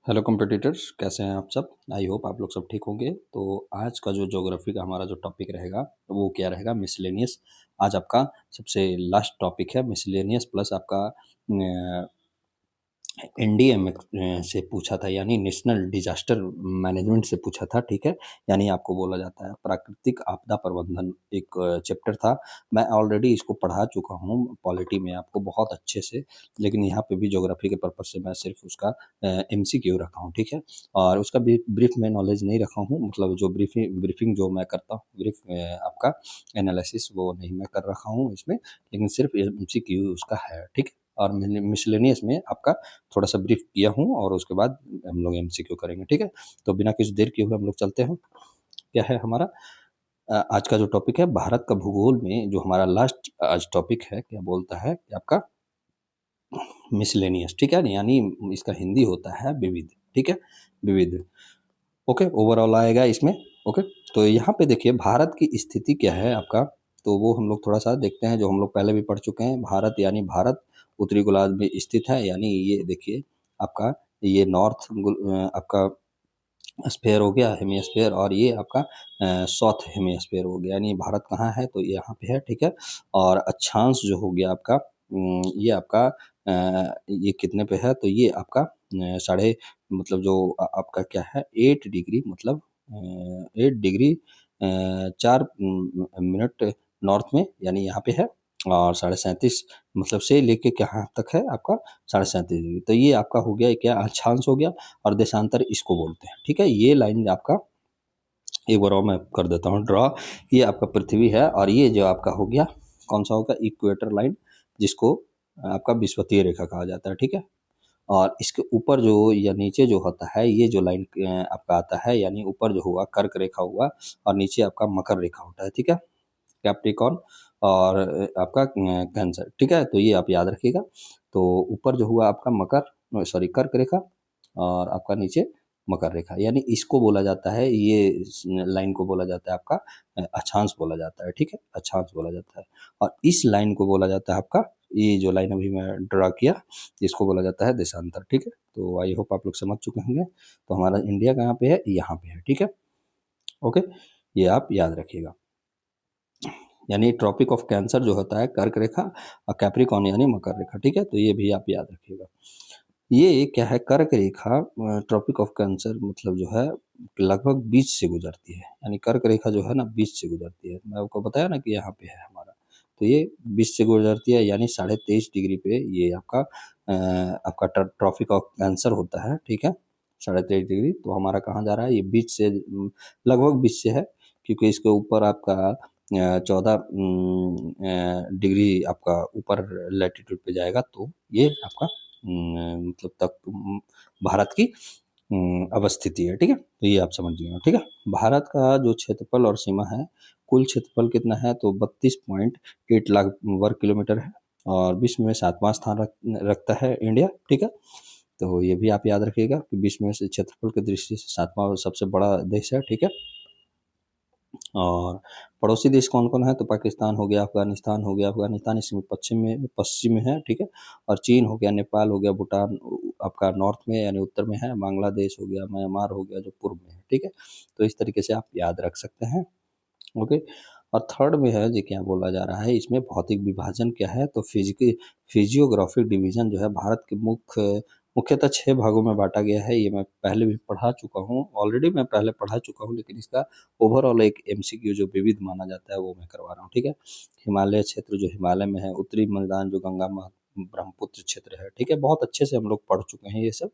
Hello competitors, कैसे हैं आप सब? आई होप आप लोग सब ठीक होंगे। तो आज का जो ज्योग्राफी का हमारा जो टॉपिक रहेगा वो क्या रहेगा? मिसलेनियस। आज आपका सबसे लास्ट टॉपिक है मिसलेनियस प्लस आपका एनडीएमए से पूछा था, यानी नेशनल डिजास्टर मैनेजमेंट से पूछा था। ठीक है, यानी आपको बोला जाता है प्राकृतिक आपदा प्रबंधन, एक चैप्टर था। मैं ऑलरेडी इसको पढ़ा चुका हूँ पॉलिटी में आपको बहुत अच्छे से, लेकिन यहाँ पे भी ज्योग्राफी के पर्पज से मैं सिर्फ उसका एमसीक्यू रखा हूँ। ठीक है, और उसका ब्रीफ में नॉलेज नहीं रखा हूँ, मतलब जो ब्रीफिंग जो मैं करता हूँ, ब्रीफ आपका एनालिसिस वो नहीं मैं कर रखा हूँ इसमें, लेकिन सिर्फ एमसीक्यू उसका है। ठीक है, और मिसलेनियस में आपका थोड़ा सा ब्रीफ किया हूँ और उसके बाद हम लोग एमसीक्यू करेंगे। ठीक है, तो बिना किसी देर किए हुए हम लोग चलते हैं। क्या है हमारा आज का जो टॉपिक है, भारत का भूगोल में जो हमारा लास्ट आज टॉपिक है, क्या बोलता है कि आपका मिसलेनियस। ठीक है, यानी इसका हिंदी होता है विविध। ठीक है, विविध। ओके, ओवरऑल आएगा इसमें। ओके, तो यहाँ पे देखिए भारत की स्थिति क्या है आपका, तो वो हम लोग थोड़ा सा देखते हैं, जो हम लोग पहले भी पढ़ चुके हैं। भारत यानी भारत उत्तरी गोलार्ध में स्थित है, यानी ये देखिए आपका ये नॉर्थ आपका स्फेयर हो गया, हेमिस्फेयर, और ये आपका साउथ हेमिस्फेयर हो गया। यानी भारत कहाँ है? तो यहाँ पे है। ठीक है, और अक्षांश जो हो गया आपका ये आपका ये कितने पे है? तो ये आपका साढ़े मतलब जो आपका क्या है 8 डिग्री, मतलब 8 डिग्री 4 मिनट नॉर्थ में, यानी यहाँ पे है। और 37.5 मतलब से लेके कहाँ तक है आपका? 37.5 डिग्री। तो ये आपका हो गया क्या? अक्षांश हो गया, और देशांतर इसको बोलते हैं। ठीक है, ये लाइन आपका एक बार और मैं कर देता हूँ ड्रॉ। ये आपका पृथ्वी है, और ये जो आपका हो गया कौन सा होगा? इक्वेटर लाइन, जिसको आपका विषुवतीय रेखा कहा जाता है। ठीक है, और इसके ऊपर जो या नीचे जो होता है, ये जो लाइन आपका आता है, यानी ऊपर जो हुआ कर्क रेखा हुआ, और नीचे आपका मकर रेखा होता है। ठीक है, कैप्रिकॉर्न और आपका कैंसर। ठीक है, तो ये आप याद रखिएगा। तो ऊपर जो हुआ आपका मकर, सॉरी कर्क रेखा, और आपका नीचे मकर रेखा, यानी इसको बोला जाता है, ये लाइन को बोला जाता है आपका अक्षांश बोला जाता है। ठीक है, अक्षांश बोला जाता है। और इस लाइन को बोला जाता है आपका, ये जो लाइन अभी मैं ड्रा किया, इसको बोला जाता है देशांतर। ठीक है, तो आई होप आप लोग समझ चुके होंगे। तो हमारा इंडिया कहाँ पे है? यहाँ पे है। ठीक है, ओके, ये आप याद रखिएगा। यानी ट्रॉपिक ऑफ कैंसर जो होता है कर्क रेखा, और कैप्रिकॉर्न यानी मकर रेखा। ठीक है, तो ये भी आप याद रखिएगा। ये क्या है? कर्क रेखा ट्रॉपिक ऑफ कैंसर मतलब जो है लगभग बीच से गुजरती है, यानी कर्क रेखा जो है ना बीच से गुजरती है। मैं आपको बताया ना कि यहाँ पे है हमारा, तो ये बीच से गुजरती है, यानी 23.5 डिग्री पे ये आपका आपका ट्रॉपिक ऑफ कैंसर होता है। ठीक है, 23.5 डिग्री। तो हमारा कहाँ जा रहा है? ये बीच से लगभग बीच से है, क्योंकि इसके ऊपर आपका 14 डिग्री आपका ऊपर लैटिट्यूड पे जाएगा, तो ये आपका मतलब तक भारत की अवस्थिति है। ठीक है, तो ये आप समझ गए हो। ठीक है, भारत का जो क्षेत्रफल और सीमा है, कुल क्षेत्रफल कितना है? तो 32.8 लाख वर्ग किलोमीटर है, और विश्व में 7वां स्थान रखता है इंडिया। ठीक है, तो ये भी आप याद रखिएगा कि विश्व में से क्षेत्रफल की दृष्टि से 7वां सबसे बड़ा देश है। ठीक है, और पड़ोसी देश कौन-कौन है? तो पाकिस्तान हो गया, अफ़गानिस्तान हो गया, अफ़गानिस्तान इसमें पश्चिम में है। ठीक है, और चीन हो गया, नेपाल हो गया, भूटान आपका नॉर्थ में यानी उत्तर में है, बांग्लादेश हो गया, म्यांमार हो गया जो पूर्व में है। ठीक है, तो इस तरीके से आप याद रख सकते हैं। ओके, और थर्ड में है जी क्या बोला जा रहा है इसमें? भौतिक विभाजन क्या है? तो फिजियोग्राफिक डिवीजन जो है भारत के मुख्यतः 6 भागों में बाँटा गया है। ये मैं पहले भी पढ़ा चुका हूँ, ऑलरेडी मैं पहले पढ़ा चुका हूँ, लेकिन इसका ओवरऑल एक एमसीक्यू जो विविध माना जाता है वो मैं करवा रहा हूँ। ठीक है, हिमालय क्षेत्र जो हिमालय में है, उत्तरी मैदान जो गंगा ब्रह्मपुत्र क्षेत्र है। ठीक है, बहुत अच्छे से हम लोग पढ़ चुके हैं ये सब।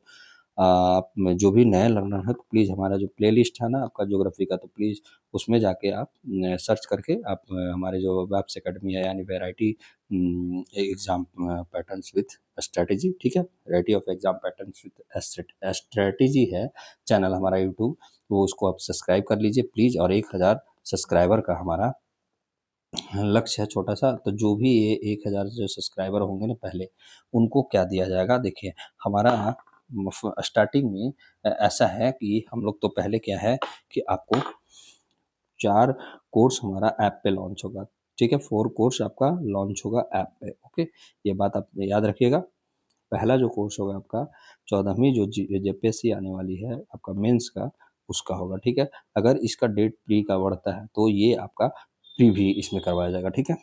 आप में जो भी नए लर्नर हैं, तो प्लीज़ हमारा जो प्लेलिस्ट है ना आपका ज्योग्राफी का, तो प्लीज़ उसमें जाके आप सर्च करके आप हमारे जो वेब्स अकेडमी है, यानी variety exam patterns with strategy. ठीक है, variety of exam patterns with strategy है चैनल हमारा यूट्यूब, तो उसको आप सब्सक्राइब कर लीजिए प्लीज़। और 1000 सब्सक्राइबर का हमारा लक्ष्य है छोटा सा। तो जो भी ये 1000 जो सब्सक्राइबर होंगे ना पहले, उनको क्या दिया जाएगा? देखिए हमारा स्टार्टिंग में ऐसा है कि हम लोग तो पहले क्या है कि आपको 4 कोर्स हमारा ऐप पे लॉन्च होगा। ठीक है, 4 कोर्स आपका लॉन्च होगा ऐप पे। ओके, ये बात आप याद रखिएगा। पहला जो कोर्स होगा आपका 14वीं जो जेपीएससी आने वाली है आपका मेंस का, उसका होगा, ठीक है। अगर इसका डेट प्री का बढ़ता है तो ये आपका प्री भी इसमें करवाया जाएगा, ठीक है।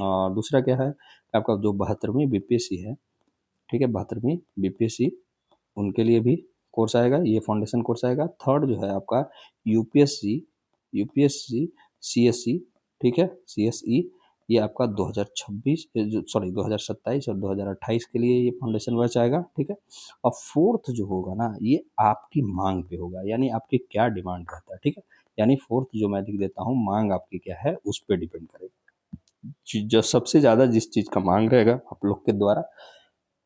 और दूसरा क्या है, आपका जो 72वीं बीपीएससी है, ठीक है, 72वीं बीपीएससी, उनके लिए भी कोर्स आएगा, ये फाउंडेशन कोर्स आएगा। थर्ड जो है आपका यूपीएससी, यूपीएससी सीएससी, ठीक है, सीएसई, ये आपका 2026 सॉरी 2027 और 2028 के लिए ये फाउंडेशन बैच आएगा, ठीक है। और फोर्थ जो होगा ना, ये आपकी मांग पे होगा, यानी आपकी क्या डिमांड रहता है, ठीक है। यानी फोर्थ जो मैं लिख देता हूँ, मांग आपकी क्या है उस पर डिपेंड करेगा। जो सबसे ज़्यादा जिस चीज़ का मांग रहेगा आप लोग के द्वारा,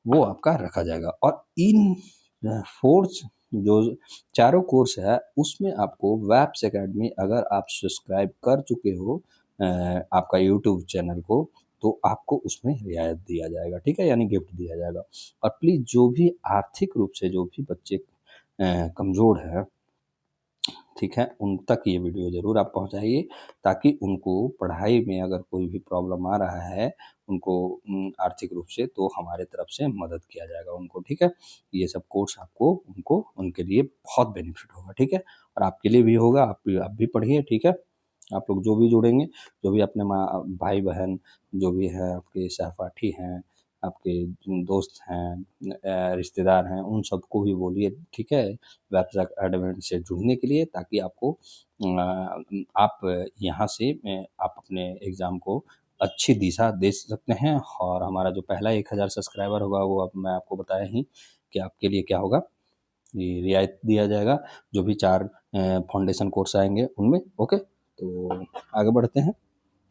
वो आपका रखा जाएगा। और इन फोर्स जो चारों कोर्स है उसमें आपको वैप्स एकेडमी अगर आप सब्सक्राइब कर चुके हो आपका यूट्यूब चैनल को, तो आपको उसमें रियायत दिया जाएगा, ठीक है, यानी गिफ्ट दिया जाएगा। और प्लीज़ जो भी आर्थिक रूप से जो भी बच्चे कमज़ोर है, ठीक है, उन तक ये वीडियो ज़रूर आप पहुंचाइए, ताकि उनको पढ़ाई में अगर कोई भी प्रॉब्लम आ रहा है उनको आर्थिक रूप से, तो हमारे तरफ से मदद किया जाएगा उनको, ठीक है। ये सब कोर्स आपको उनको उनके लिए बहुत बेनिफिट होगा, ठीक है, और आपके लिए भी होगा, आप भी पढ़िए, ठीक है। आप लोग जो भी जुड़ेंगे, जो भी अपने माँ भाई बहन जो भी है, आपके सहपाठी हैं, आपके दोस्त हैं, रिश्तेदार हैं, उन सबको भी बोलिए, ठीक है, वेबसाइट एडमिन से जुड़ने के लिए, ताकि आपको आप यहाँ से आप अपने एग्ज़ाम को अच्छी दिशा दे सकते हैं। और हमारा जो पहला 1000 सब्सक्राइबर होगा, वो अब मैं आपको बताया ही कि आपके लिए क्या होगा, ये रियायत दिया जाएगा जो भी 4 फाउंडेशन कोर्स आएंगे उनमें, ओके। तो आगे बढ़ते हैं,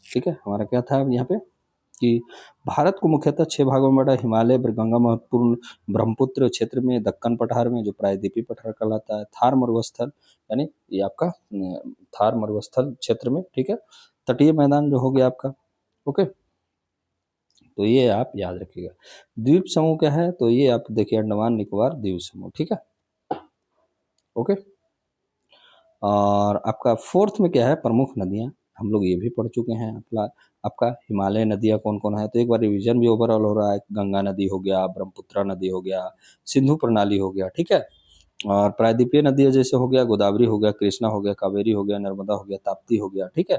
ठीक है। हमारा क्या था अब यहाँ पे कि भारत को मुख्यतः 6 भागों में बांटा, हिमालय, गंगा, महत्वपूर्ण ब्रह्मपुत्र क्षेत्र में, दक्कन पठार में जो प्रायद्वीपीय पठार कहलाता है, थार मरुस्थल, यानी ये आपका थार मरुस्थल क्षेत्र में, ठीक है, तटीय मैदान जो हो गया आपका, ओके। तो ये आप याद रखिएगा। द्वीप समूह क्या है, तो ये आप देखिए अंडमान निकोबार द्वीप समूह, ठीक है, ओके। और आपका फोर्थ में क्या है, प्रमुख नदियाँ, हम लोग ये भी पढ़ चुके हैं। आपका हिमालय नदियाँ कौन कौन है, तो एक बार रिवीजन भी ओवरऑल हो रहा है। गंगा नदी हो गया, ब्रह्मपुत्र नदी हो गया, सिंधु प्रणाली हो गया, ठीक है। और प्रायद्वीपीय नदियाँ जैसे हो गया, गोदावरी हो गया, कृष्णा हो गया, कावेरी हो गया, नर्मदा हो गया, ताप्ती हो गया, ठीक है।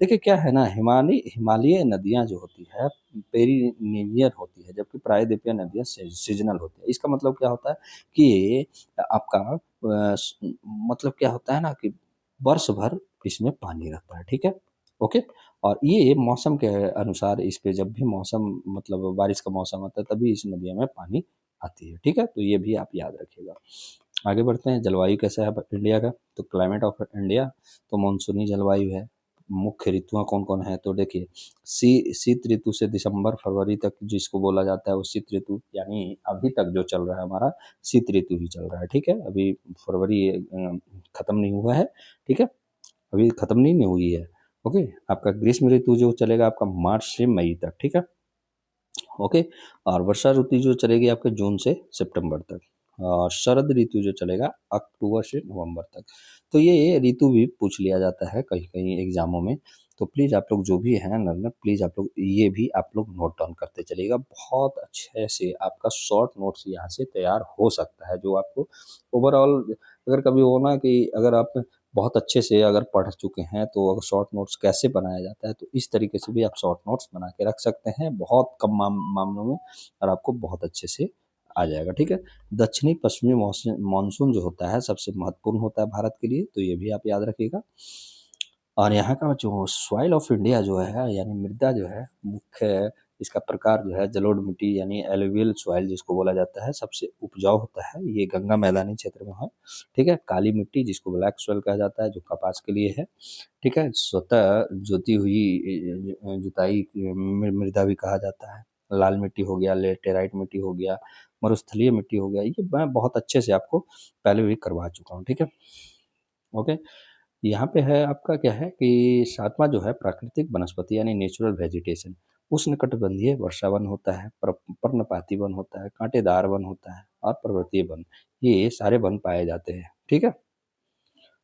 देखिए क्या है ना, हिमालय नदियाँ जो होती है पेरिनिलियर होती है, जबकि प्रायद्वीपीय नदियाँ सीजनल होती है। इसका मतलब क्या होता है कि आपका मतलब क्या होता है ना कि वर्ष भर इसमें पानी रहता है, ठीक है, ओके। और ये मौसम के अनुसार इस पे जब भी मौसम मतलब बारिश का मौसम आता है तभी इस नदियों में पानी आती है, ठीक है। तो ये भी आप याद रखिएगा। आगे बढ़ते हैं, जलवायु कैसा है इंडिया का, तो क्लाइमेट ऑफ इंडिया, तो मानसूनी जलवायु है। मुख्य ऋतुआं कौन कौन है, तो देखिए शीत ऋतु से दिसंबर फरवरी तक जिसको बोला जाता है वो शीत ऋतु, यानी अभी तक जो चल रहा है हमारा शीत ऋतु ही चल रहा है, ठीक है। अभी फरवरी खत्म नहीं हुआ है, ठीक है, अभी खत्म नहीं हुई है, ओके। आपका ग्रीष्म ऋतु जो चलेगा आपका मार्च से मई तक, ठीक है, ओके। और वर्षा ऋतु जो चलेगी आपके जून से सितंबर तक, और शरद ऋतु जो चलेगा अक्टूबर से नवंबर तक। तो ये ऋतु भी पूछ लिया जाता है कहीं कहीं एग्जामों में। तो प्लीज़ आप लोग जो भी हैं लर्नर, प्लीज़ आप लोग ये भी आप लोग नोट डाउन करते चलिएगा। बहुत अच्छे से आपका शॉर्ट नोट्स यहाँ से तैयार हो सकता है, जो आपको ओवरऑल अगर कभी हो ना कि अगर आप बहुत अच्छे से अगर पढ़ चुके हैं, तो अगर शॉर्ट नोट्स कैसे बनाया जाता है, तो इस तरीके से भी आप शॉर्ट नोट्स बना के रख सकते हैं बहुत कम मामलों में, और आपको बहुत अच्छे से आ जाएगा, ठीक है। दक्षिणी पश्चिमी मानसून जो होता है सबसे महत्वपूर्ण होता है भारत के लिए, तो ये भी आप याद रखिएगा। और यहाँ का जो सॉइल ऑफ इंडिया जो है, यानी मृदा जो है, मुख्य इसका प्रकार जो है जलोढ़ मिट्टी यानी एलुवियल सॉइल जिसको बोला जाता है, सबसे उपजाऊ होता है, ये गंगा मैदानी क्षेत्र में है, ठीक है। काली मिट्टी जिसको ब्लैक सॉइल कहा जाता है, जो कपास के लिए है, ठीक है। स्वतः जोती हुई जुताई मृदा भी कहा जाता है। लाल मिट्टी हो गया, लेटेराइट मिट्टी हो गया, मरुस्थलीय मिट्टी हो गया, ये मैं बहुत अच्छे से आपको पहले भी करवा चुका हूँ, ठीक है, ओके। यहाँ पे है आपका क्या है कि सातवां जो है प्राकृतिक वनस्पति यानी नेचुरल वेजिटेशन, उष्णकटिबंधीय वर्षा वन होता है, पर्णपाती वन होता है, कांटेदार वन होता है, और पर्वतीय वन, ये सारे वन पाए जाते हैं, ठीक है।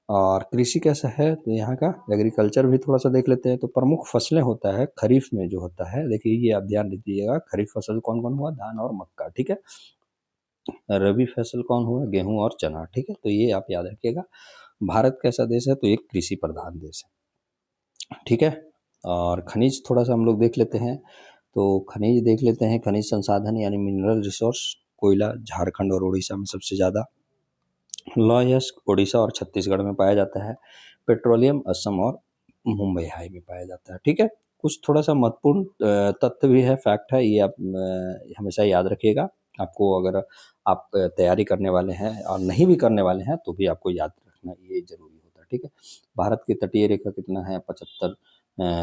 और कृषि कैसा है तो यहाँ का एग्रीकल्चर भी थोड़ा सा देख लेते हैं। तो प्रमुख फसलें होता है खरीफ में जो होता है, देखिए ये आप ध्यान दीजिएगा, खरीफ फसल कौन कौन हुआ, धान और मक्का, ठीक है। रबी फसल कौन हुआ, गेहूं और चना, ठीक है। तो ये आप याद रखिएगा। भारत कैसा देश है तो एक कृषि प्रधान देश है, ठीक है। और खनिज थोड़ा सा हम लोग देख लेते हैं। तो खनिज देख लेते हैं, खनिज संसाधन यानी मिनरल रिसोर्स, कोयला झारखंड और उड़ीसा में सबसे ज़्यादा, लॉयस्क उड़ीसा और छत्तीसगढ़ में पाया जाता है, पेट्रोलियम असम और मुंबई हाई में पाया जाता है, ठीक है। कुछ थोड़ा सा महत्वपूर्ण तथ्य भी है, फैक्ट है, ये आप हमेशा याद रखिएगा। आपको अगर आप तैयारी करने वाले हैं और नहीं भी करने वाले हैं तो भी आपको याद रखना ये ज़रूरी होता है, ठीक है। भारत की तटीय रेखा कितना है,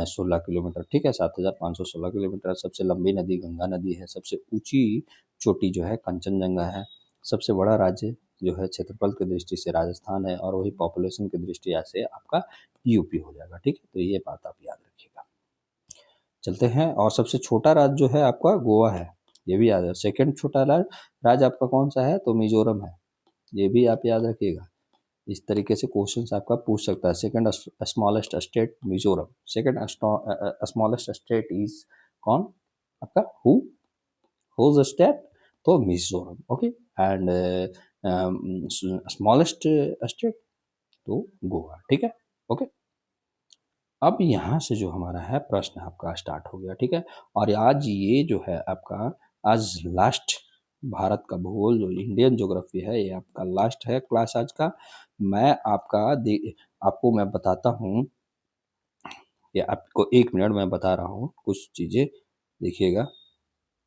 16 किलोमीटर, ठीक है, 7516 किलोमीटर। सबसे लंबी नदी गंगा नदी है, सबसे ऊंची चोटी जो है कंचनजंगा है, सबसे बड़ा राज्य जो है क्षेत्रफल की दृष्टि से राजस्थान है, और वही पॉपुलेशन की दृष्टि से आपका यूपी हो जाएगा, ठीक है। तो ये बात आप याद रखिएगा। चलते हैं, और सबसे छोटा राज्य जो है आपका गोवा है, ये भी याद है। सेकंड छोटा राज्य आपका कौन सा है तो मिजोरम है, ये भी आप याद रखिएगा। इस तरीके से क्वेश्चंस आपका पूछ सकता है। Second smallest state Mizoram, second smallest state is कौन आपका, हुज स्टेट तो Mizoram, okay. And smallest state तो गोवा, ठीक है, ओके। अब यहाँ से जो हमारा है प्रश्न आपका स्टार्ट हो गया, ठीक है। और आज ये जो है आपका आज लास्ट भारत का भूगोल जो इंडियन ज्योग्राफी है, ये आपका लास्ट है क्लास आज का। मैं आपको मैं बताता हूँ, या आपको 1 मिनट मैं बता रहा हूँ कुछ चीज़ें, देखिएगा।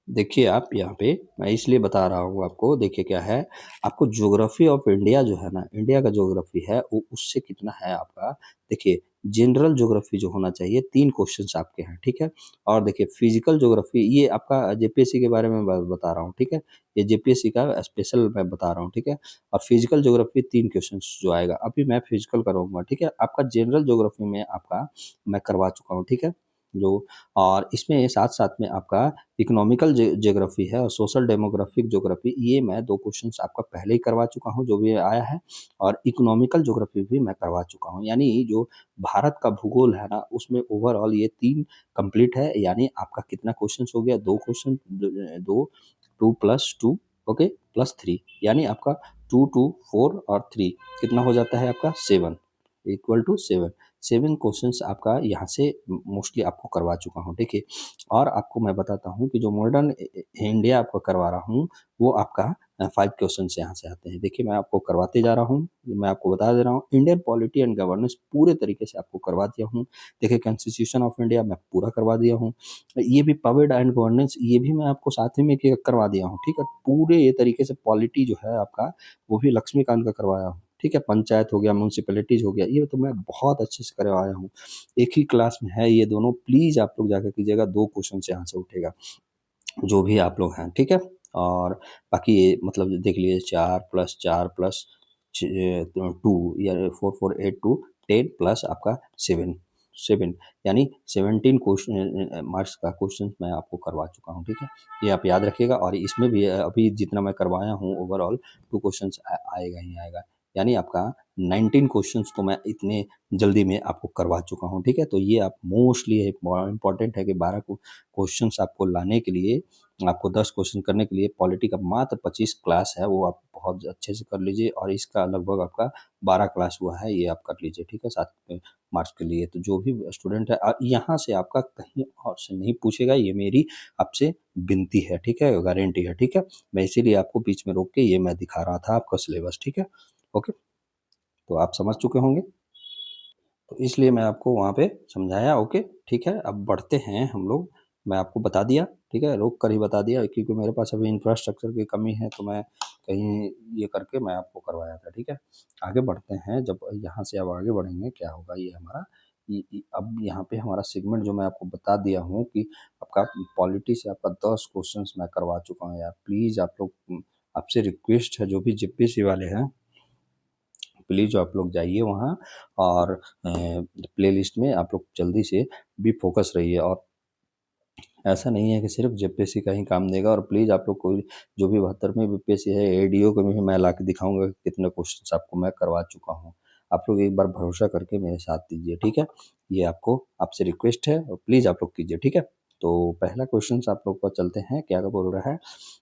देखिए आप यहाँ पे मैं इसलिए बता रहा हूँ आपको, देखिए क्या है, आपको ज्योग्राफी ऑफ इंडिया जो है ना, इंडिया का ज्योग्राफी है वो उससे कितना है आपका। देखिए जनरल ज्योग्राफी जो होना चाहिए 3 क्वेश्चंस आपके हैं, ठीक है। और देखिए फिजिकल ज्योग्राफी ये आपका जेपीएससी के बारे में बता रहा हूँ, ठीक है। ये जेपीएससी का स्पेशल मैं बता रहा हूँ, ठीक है। और फिजिकल ज्योग्राफी 3 क्वेश्चन जो आएगा, अभी मैं फिजिकल कराऊंगा, ठीक है। आपका जनरल ज्योग्राफी में आपका मैं करवा चुका हूँ, ठीक है। जो और इसमें साथ साथ में आपका इकोनॉमिकल ज्योग्राफी है और सोशल डेमोग्राफिक ज्योग्राफी, ये मैं 2 क्वेश्चंस आपका पहले ही करवा चुका हूँ जो भी आया है। और इकोनॉमिकल ज्योग्राफी भी मैं करवा चुका हूँ, यानी जो भारत का भूगोल है ना उसमें ओवरऑल ये 3 कंप्लीट है। यानी आपका कितना क्वेश्चंस हो गया, 2 क्वेश्चन, दो, 2+2, ओके, +3, यानी आपका 2, 2, 4 और 3 कितना हो जाता है आपका 7, =7। 7 क्वेश्चंस आपका यहाँ से मोस्टली आपको करवा चुका हूँ, देखिए। और आपको मैं बताता हूँ कि जो मॉडर्न इंडिया आपको करवा रहा हूँ वो आपका 5 क्वेश्चन यहाँ से आते हैं। देखिए मैं आपको करवाते जा रहा हूँ, मैं आपको बता दे रहा हूँ, इंडियन पॉलिटी एंड गवर्नेंस पूरे तरीके से आपको करवा दिया हूँ। देखिए कॉन्स्टिट्यूशन ऑफ इंडिया मैं पूरा करवा दिया हूँ, ये भी पवेड एंड गवर्नेंस ये भी मैं आपको साथ ही में करवा दिया हूँ, ठीक है। पूरे ये तरीके से पॉलिटी जो है आपका वो भी लक्ष्मीकांत का करवाया हूँ, ठीक है। पंचायत हो गया, म्यूनसिपैलिटीज हो गया, ये तो मैं बहुत अच्छे से करवाया हूँ। एक ही क्लास में है ये दोनों, प्लीज़ आप लोग जाकर कीजिएगा, 2 क्वेश्चन से यहाँ से उठेगा जो भी आप लोग हैं, ठीक है। और बाकी ये मतलब देख लीजिए 4+4+2 या 4, 4, 8, 2, 10 प्लस आपका 7 यानी 17 मार्क्स का क्वेश्चन मैं आपको करवा चुका हूँ, ठीक है। ये आप याद रखिएगा। और इसमें भी अभी जितना मैं करवाया हूँ ओवरऑल 2 क्वेश्चन आएगा ही आएगा, यानी आपका 19 क्वेश्चंस तो मैं इतने जल्दी में आपको करवा चुका हूँ, ठीक है। तो ये आप मोस्टली इम्पॉर्टेंट है कि 12 क्वेश्चंस आपको लाने के लिए, आपको 10 क्वेश्चन करने के लिए पॉलिटी का मात्र 25 क्लास है, वो आप बहुत अच्छे से कर लीजिए। और इसका लगभग आपका 12 क्लास हुआ है, ये आप कर लीजिए, ठीक है, 7 मार्क्स के लिए। तो जो भी स्टूडेंट है यहाँ से आपका कहीं और से नहीं पूछेगा, ये मेरी आपसे विनती है, ठीक है, गारंटी है, ठीक है। मैं इसीलिए आपको बीच में रोक के ये मैं दिखा रहा था आपका सिलेबस, ठीक है, ओके। तो आप समझ चुके होंगे, तो इसलिए मैं आपको वहाँ पे समझाया, ओके, ठीक है। अब बढ़ते हैं हम लोग, मैं आपको बता दिया, ठीक है, रोक कर ही बता दिया क्योंकि मेरे पास अभी इंफ्रास्ट्रक्चर की कमी है, तो मैं कहीं ये करके मैं आपको करवाया था, ठीक है। आगे बढ़ते हैं, जब यहाँ से अब आगे बढ़ेंगे क्या होगा, ये हमारा अब यहाँ पे हमारा सेगमेंट जो मैं आपको बता दिया हूँ कि आपका पॉलिटी से आपका 10 क्वेश्चंस मैं करवा चुका हूँ। यार प्लीज़ आप लोग, आपसे रिक्वेस्ट है जो भी जेपीएससी वाले हैं, प्लीज़ आप लोग जाइए वहाँ और प्लेलिस्ट में आप लोग जल्दी से भी फोकस रहिए। और ऐसा नहीं है कि सिर्फ जेपीएससी का ही काम देगा, और प्लीज़ आप लोग कोई जो भी 72वें बीपीएससी है एडीओ को भी मैं ला के दिखाऊंगा कि कितने क्वेश्चंस आपको मैं करवा चुका हूँ। आप लोग एक बार भरोसा करके मेरे साथ दीजिए, ठीक है? ये आपको आपसे रिक्वेस्ट है और प्लीज़ आप लोग कीजिए, ठीक है? तो पहला क्वेश्चन आप लोग पर चलते हैं, क्या बोल रहा है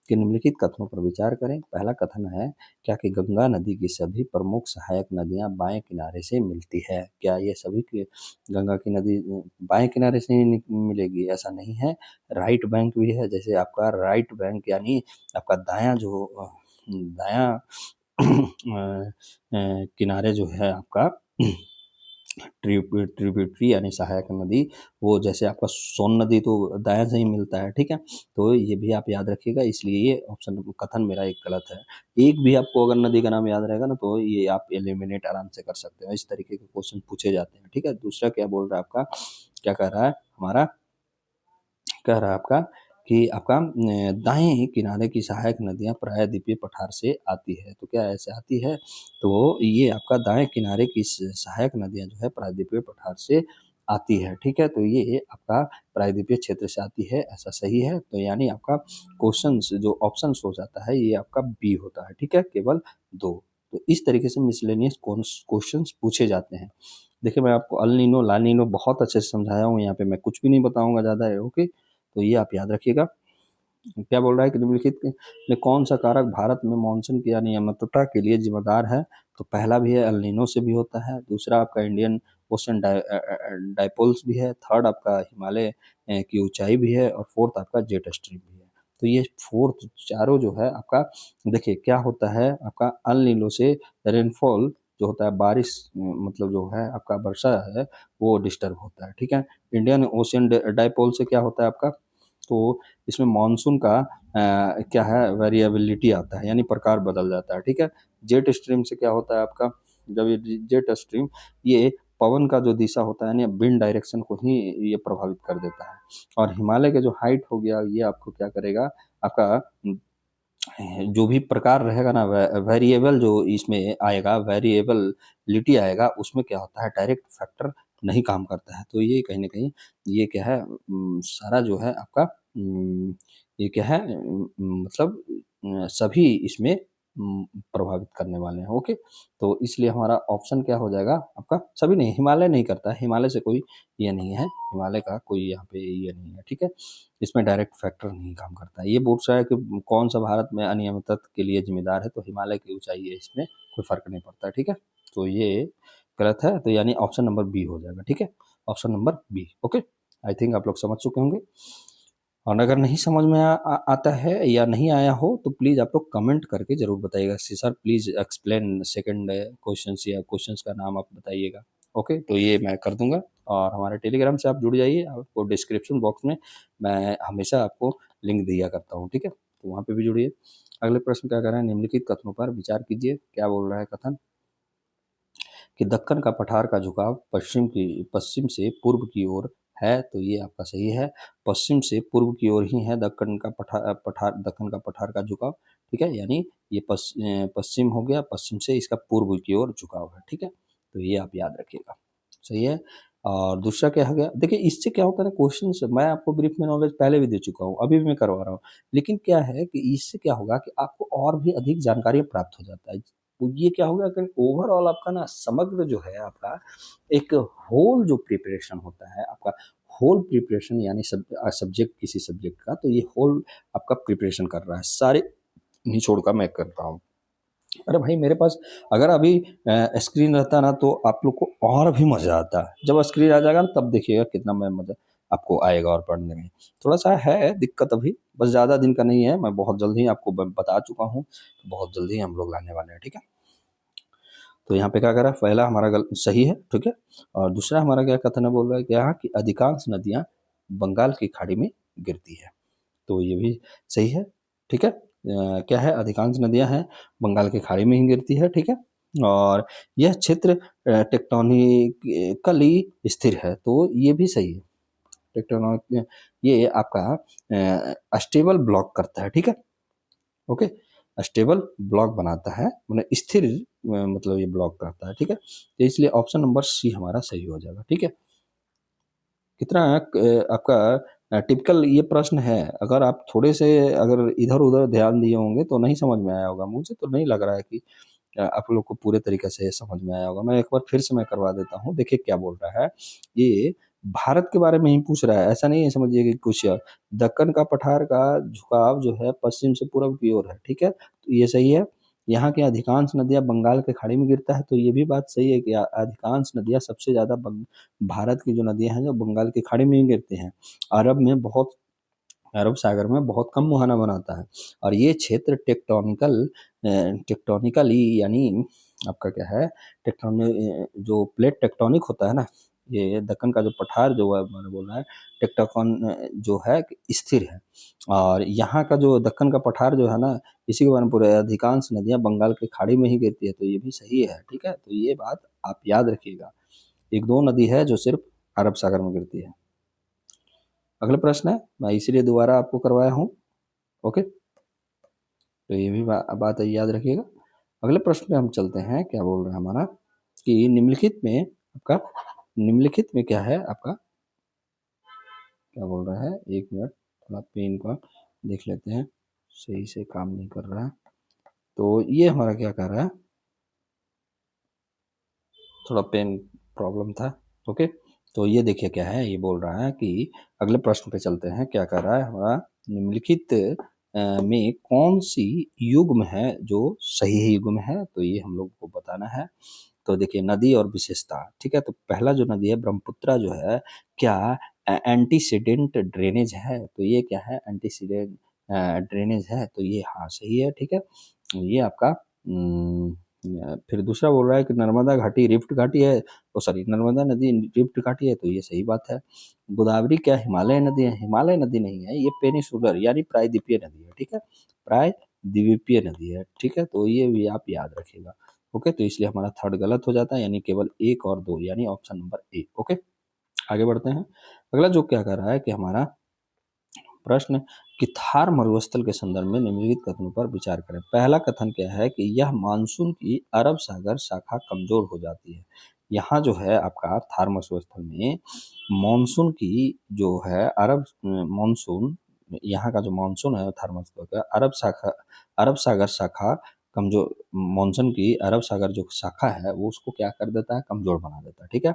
कि निम्नलिखित कथनों पर विचार करें। पहला कथन है, क्या कि गंगा नदी की सभी प्रमुख सहायक नदियाँ बाएँ किनारे से मिलती है? क्या ये सभी की गंगा की नदी बाएँ किनारे से ही मिलेगी? ऐसा नहीं है, राइट बैंक भी है। जैसे आपका राइट बैंक यानी आपका दायाँ जो दायाँ किनारे जो है आपका ट्रिब्यूटरी यानी सहायक नदी, वो जैसे आपका सोन नदी तो दायां से ही मिलता है, ठीक है? तो ये भी आप याद रखिएगा, इसलिए ये ऑप्शन कथन मेरा एक गलत है। एक भी आपको अगर नदी का नाम याद रहेगा ना तो ये आप एलिमिनेट आराम से कर सकते हो। इस तरीके के क्वेश्चन पूछे जाते हैं, ठीक है? दूसरा क्या बोल रहा है आपका, क्या कह रहा है हमारा, कह रहा है आपका कि आपका दाएं किनारे की सहायक नदियां प्रायद्वीपीय पठार से आती है। तो क्या ऐसे आती है? तो ये आपका दाएं किनारे की सहायक नदियां जो है प्रायद्वीपीय पठार से आती है, ठीक है? तो ये आपका प्रायद्वीपीय क्षेत्र से आती है, ऐसा सही है। तो यानी आपका क्वेश्चन जो ऑप्शन हो जाता है ये आपका बी होता है, ठीक है? केवल दो। तो इस तरीके से मिसलेनियस क्वेश्चन पूछे जाते हैं। देखिए, मैं आपको अल नीनो ला नीनो बहुत अच्छे से समझाया हूँ, यहाँ पे मैं कुछ भी नहीं बताऊंगा ज़्यादा है, ओके? तो ये आप याद रखिएगा। क्या बोल रहा है कि निम्नलिखित में कौन सा कारक भारत में मानसून की अनियमितता के लिए जिम्मेदार है? तो पहला भी है एल नीनो से भी होता है, दूसरा आपका इंडियन ओशन डाइपोल्स भी है, थर्ड आपका हिमालय की ऊंचाई भी है और फोर्थ आपका जेट स्ट्रीम भी है। तो ये फोर्थ चारों जो है आपका, देखिए क्या होता है आपका अल नीनो से रेनफॉल जो होता है बारिश, मतलब जो है आपका वर्षा है वो डिस्टर्ब होता है, ठीक है? इंडियन ओशियन डाइपोल से क्या होता है आपका, तो इसमें मानसून का क्या है वेरिएबिलिटी आता है, यानी प्रकार बदल जाता है, ठीक है? जेट स्ट्रीम से क्या होता है आपका, जब ये जेट स्ट्रीम ये पवन का जो दिशा होता है यानी विंड डायरेक्शन को ही ये प्रभावित कर देता है। और हिमालय का जो हाइट हो गया ये आपको क्या करेगा, आपका जो भी प्रकार रहेगा ना वेरिएबल जो इसमें आएगा, वेरिएबलिटी आएगा, उसमें क्या होता है डायरेक्ट फैक्टर नहीं काम करता है। तो ये कहीं ना कहीं ये क्या है सारा जो है आपका ये क्या है मतलब सभी इसमें प्रभावित करने वाले हैं, ओके? तो इसलिए हमारा ऑप्शन क्या हो जाएगा आपका, सभी नहीं, हिमालय नहीं करता है, हिमालय से कोई ये नहीं है, हिमालय का कोई यहाँ पे ये नहीं है, ठीक है? इसमें डायरेक्ट फैक्टर नहीं काम करता है। ये पूछ रहा है कि कौन सा भारत में अनियमितता के लिए जिम्मेदार है, तो हिमालय की ऊंचाई है, इसमें कोई फर्क नहीं पड़ता है, ठीक है? तो ये गलत है, तो यानी ऑप्शन नंबर बी हो जाएगा, ठीक है? Option number B, okay? I think आप लोग समझ चुके होंगे। और अगर नहीं समझ में आता है या नहीं आया हो तो प्लीज़ आप लोग कमेंट करके ज़रूर बताइएगा, sir please explain second questions या क्वेश्चंस का नाम आप बताइएगा, ओके? तो ये मैं कर दूंगा। और हमारे टेलीग्राम से आप जुड़ जाइए, आपको डिस्क्रिप्शन बॉक्स में मैं हमेशा आपको लिंक दिया करता हूँ, ठीक है? तो वहाँ पे भी जुड़िए। अगले प्रश्न क्या कर रहे हैं, निम्नलिखित कथनों पर विचार कीजिए। क्या बोल रहा है कथन कि दक्कन का पठार का झुकाव पश्चिम से पूर्व की ओर है? तो ये आपका सही है, पश्चिम से पूर्व की ओर ही है दक्कन का पठार का झुकाव, ठीक है? यानी ये पश्चिम हो गया, पश्चिम से इसका पूर्व की ओर झुकाव है, ठीक है? तो ये आप याद रखिएगा, सही है। और दूसरा क्या हो गया, देखिए इससे क्या होता है ना, क्वेश्चन से मैं आपको ब्रीफ में नॉलेज पहले भी दे चुका हूँ, अभी भी मैं करवा रहा हूँ, लेकिन क्या है कि इससे क्या होगा कि आपको और भी अधिक जानकारी प्राप्त हो जाता है। तो ये क्या होगा कि ओवरऑल आपका ना समग्र जो है आपका एक होल जो प्रिपरेशन होता है आपका, होल प्रिपरेशन यानी सब्जेक्ट किसी सब्जेक्ट का, तो ये होल आपका प्रिपरेशन कर रहा है, सारे निचोड़ का मैं कर रहा हूँ। अरे भाई मेरे पास अगर अभी स्क्रीन रहता ना तो आप लोग को और भी मज़ा आता। जब स्क्रीन आ जाएगा ना तब देखिएगा कितना मैं मज़ा आपको आएगा और पढ़ने में। थोड़ा सा है दिक्कत अभी, बस ज़्यादा दिन का नहीं है, मैं बहुत जल्द ही आपको बता चुका हूँ, बहुत जल्दी हम लोग लाने वाले हैं, ठीक है? तो यहाँ पे क्या करा, पहला हमारा सही है, ठीक है? और दूसरा हमारा क्या कथन है, बोल रहा है क्या कि अधिकांश नदियाँ बंगाल की खाड़ी में गिरती है। तो ये भी सही है, ठीक है? क्या है, अधिकांश नदियां हैं बंगाल की खाड़ी में ही गिरती है, ठीक है? और यह क्षेत्र टेक्टोनिकली स्थिर है, तो ये भी सही है। टेक्टोनिक ये आपका स्टेबल ब्लॉक करता है, ठीक है? ओके, स्टेबल ब्लॉक बनाता है, मतलब स्थिर मतलब ये ब्लॉक करता है, ठीक है? तो इसलिए ऑप्शन नंबर सी हमारा सही हो जाएगा, ठीक है? कितना आपका टिपिकल ये प्रश्न है, अगर आप थोड़े से अगर इधर उधर ध्यान दिए होंगे तो नहीं समझ में आया होगा, मुझे तो नहीं लग रहा है कि आप लोग को पूरे तरीके से समझ में आया होगा। मैं एक बार फिर से मैं करवा देता हूँ। देखिए क्या बोल रहा है, ये भारत के बारे में ही पूछ रहा है, ऐसा नहीं है समझिए कि कुछ दक्कन का पठार का झुकाव जो है पश्चिम से पूर्व की ओर है, ठीक है? तो ये सही है। यहाँ की अधिकांश नदियाँ बंगाल के खाड़ी में गिरता है, तो ये भी बात सही है कि अधिकांश नदियाँ सबसे ज़्यादा भारत की जो नदियाँ हैं जो बंगाल की खाड़ी में ही गिरती हैं। अरब में बहुत अरब सागर में बहुत कम मुहाना बनाता है, और ये क्षेत्र टेक्टोनिकली यानी आपका क्या है, जो प्लेट टेक्टोनिक होता है ना, ये दक्कन का जो पठार जो है मैंने बोला है, टेक्टोकॉन जो है स्थिर है। और यहाँ का जो दक्कन का पठार जो है ना, इसी के बारे में पूरे अधिकांश नदियाँ बंगाल की खाड़ी में ही गिरती है, तो ये भी सही है, ठीक है? तो ये बात आप याद रखिएगा। एक दो नदी है जो सिर्फ अरब सागर में गिरती है। अगला प्रश्न है, मैं इसीलिए दोबारा आपको करवाया हूँ। ओके, तो ये भी बात याद रखिएगा। अगले प्रश्न पे हम चलते हैं। क्या बोल रहा है हमारा कि निम्नलिखित में क्या है आपका, क्या बोल रहा है, एक मिनट, थोड़ा पेन का देख लेते हैं, सही से काम नहीं कर रहा है। तो ये हमारा क्या कर रहा है, थोड़ा पेन प्रॉब्लम था। ओके, तो ये देखिए क्या है, ये बोल रहा है कि अगले प्रश्न पे चलते हैं। क्या कर रहा है हमारा, निम्नलिखित में कौन सी युग्म है जो सही युग्म है, तो ये हम लोग को बताना है। तो देखिए नदी और विशेषता, ठीक है? तो पहला जो नदी है ब्रह्मपुत्रा जो है, क्या एंटीसीडेंट ड्रेनेज है? तो ये क्या है, एंटीसीडेंट ड्रेनेज है, तो ये हाँ सही है, ठीक है? ये आपका फिर दूसरा बोल रहा है कि नर्मदा घाटी रिफ्ट घाटी है, ओ सॉरी नर्मदा नदी रिफ्ट घाटी है, तो ये सही बात है। गोदावरी क्या हिमालय नदी है? हिमालय नदी नहीं है, ये पेनिसुलर यानी प्रायद्वीपीय नदी है, ठीक है? प्रायद्वीपीय नदी है, ठीक है? तो ये भी आप याद रखिएगा। ओके, तो इसलिए हमारा थर्ड गलत हो जाता है, यानी केवल एक और दो, यानी ऑप्शन नंबर ए। ओके, आगे बढ़ते हैं। अगला जो क्या कर रहा है कि हमारा प्रश्न कि थार मरुस्थल के संदर्भ में निम्नलिखित कथनों पर विचार करें। पहला कथन क्या है कि यह मानसून की अरब सागर शाखा कमजोर हो जाती है। यहाँ जो है आपका थार मरुस्थल में मानसून की जो है मानसून, यहाँ का जो मानसून है थार मरुस्थल का अरब सागर शाखा कमजोर, मानसून की अरब सागर जो शाखा है वो उसको क्या कर देता है, कमजोर बना देता है, ठीक है?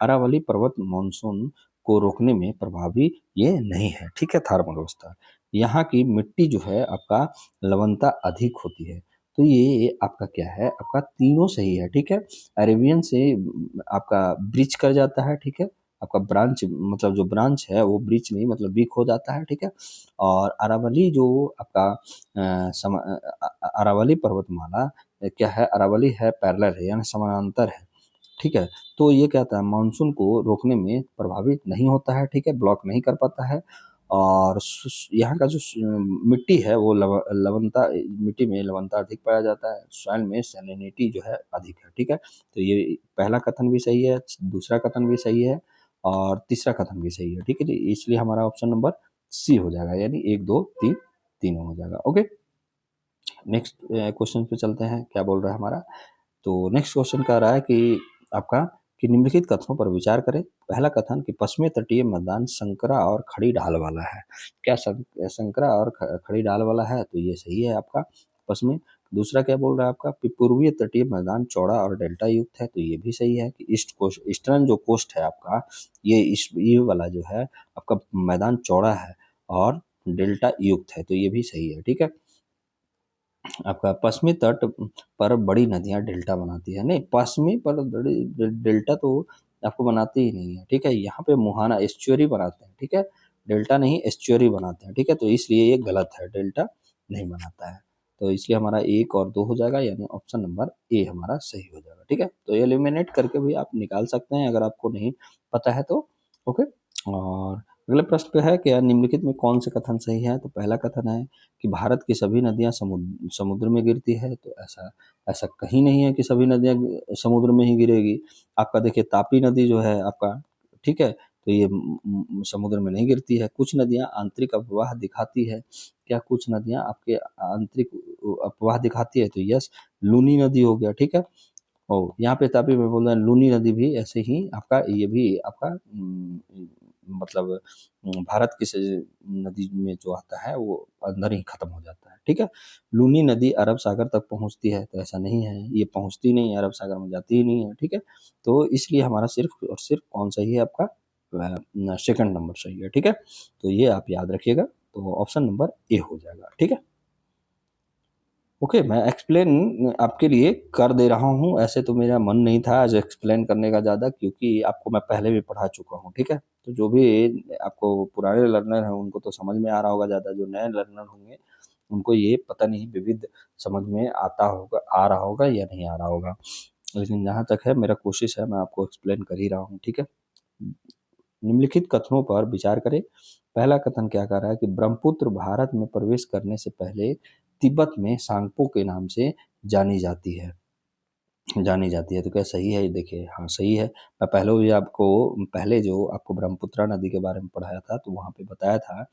अरावली पर्वत मानसून को रोकने में प्रभावी ये नहीं है, ठीक है? थार मरुस्थल, यहाँ की मिट्टी जो है आपका लवणता अधिक होती है, तो ये आपका क्या है, आपका तीनों सही है, ठीक है? अरेबियन से आपका ब्रिज कर जाता है, ठीक है? आपका ब्रांच मतलब जो ब्रांच है वो ब्रिज नहीं मतलब वीक हो जाता है, ठीक है? और अरावली जो आपका अरावली पर्वतमाला क्या है, अरावली है पैरेलल है यानी समानांतर है, ठीक है? तो ये क्या होता है, मानसून को रोकने में प्रभावित नहीं होता है, ठीक है? ब्लॉक नहीं कर पाता है। और यहाँ का जो मिट्टी है वो लवणता, मिट्टी में लवणता अधिक पाया जाता है, सॉइल में सैलिनिटी जो है अधिक है, ठीक है? तो ये पहला कथन भी सही है, दूसरा कथन भी सही है, और तीसरा कथन भी सही है, ठीक है जी? इसलिए हमारा ऑप्शन नंबर सी हो जाएगा, यानी एक दो तीन तीनों हो जाएगा। ओके, नेक्स्ट क्वेश्चन पे चलते हैं। क्या बोल रहा है हमारा, तो नेक्स्ट क्वेश्चन कह रहा है कि आपका कि निम्नलिखित कथनों पर विचार करें। पहला कथन कि पश्चिमी तटीय मैदान संकरा और खड़ी ढाल वाला है। क्या संकरा और खड़ी ढाल वाला है? तो ये सही है आपका पश्चिमी। दूसरा क्या बोल रहा है आपका, पूर्वीय तटीय मैदान चौड़ा और डेल्टा युक्त है, तो ये भी सही है कि ईस्टर्न जो कोस्ट है आपका, ये वाला जो है आपका मैदान चौड़ा है और डेल्टा युक्त है, तो ये भी सही है, ठीक है? आपका पश्चिमी तट पर बड़ी नदियां डेल्टा बनाती है, नहीं पश्चिमी पर डेल्टा तो आपको बनाती ही नहीं है, ठीक है? यहाँ पे मुहाना एस्चुअरी बनाते हैं, ठीक है? डेल्टा नहीं एस्चुअरी बनाते हैं, ठीक है? तो इसलिए ये गलत है, डेल्टा नहीं बनाता है, तो इसलिए हमारा एक और दो हो जाएगा, यानी ऑप्शन नंबर ए हमारा सही हो जाएगा, ठीक है? तो एलिमिनेट करके भी आप निकाल सकते हैं अगर आपको नहीं पता है तो। ओके, और अगले प्रश्न पे है कि निम्नलिखित में कौन से कथन सही है? तो पहला कथन है कि भारत की सभी नदियां समुद्र में गिरती है, तो ऐसा ऐसा कहीं नहीं है कि सभी नदियां समुद्र में ही गिरेगी। आपका देखिए तापी नदी जो है आपका, ठीक है? तो ये समुद्र में नहीं गिरती है। कुछ नदियां आंतरिक अपवाह दिखाती है। क्या कुछ नदियां आपके आंतरिक अपवाह दिखाती है? तो यस, लूनी नदी हो गया, ठीक है? और यहाँ पे तापी में बोल रहे हैं लूनी नदी भी ऐसे ही आपका, ये भी आपका मतलब भारत की नदी में जो आता है वो अंदर ही खत्म हो जाता है, ठीक है। लूनी नदी अरब सागर तक पहुंचती है, तो ऐसा नहीं है, ये पहुंचती नहीं है, अरब सागर में जाती ही नहीं है, ठीक है। तो इसलिए हमारा सिर्फ और सिर्फ कौन सही है आपका, सेकंड नंबर सही है, ठीक है। तो ये आप याद रखिएगा, तो ऑप्शन नंबर ए हो जाएगा, ठीक है। ओके, मैं एक्सप्लेन आपके लिए कर दे रहा हूँ, ऐसे तो मेरा मन नहीं था आज एक्सप्लेन करने का ज़्यादा, क्योंकि आपको मैं पहले भी पढ़ा चुका हूँ, ठीक है। तो जो भी आपको पुराने लर्नर हैं उनको तो समझ में आ रहा होगा ज़्यादा, जो नए लर्नर होंगे उनको ये पता नहीं विविध समझ में आता होगा, आ रहा होगा या नहीं आ रहा होगा, लेकिन जहाँ तक है मेरा कोशिश है मैं आपको एक्सप्लेन कर ही रहा हूँ, ठीक है। निम्नलिखित कथनों पर विचार करें। पहला कथन क्या कह रहा है कि ब्रह्मपुत्र भारत में प्रवेश करने से पहले तिब्बत में सांगपो के नाम से जानी जाती है, जानी जाती है। तो क्या सही है? ये देखिए, हाँ सही है। मैं पहले भी आपको, पहले जो आपको ब्रह्मपुत्रा नदी के बारे में पढ़ाया था तो वहाँ पे बताया था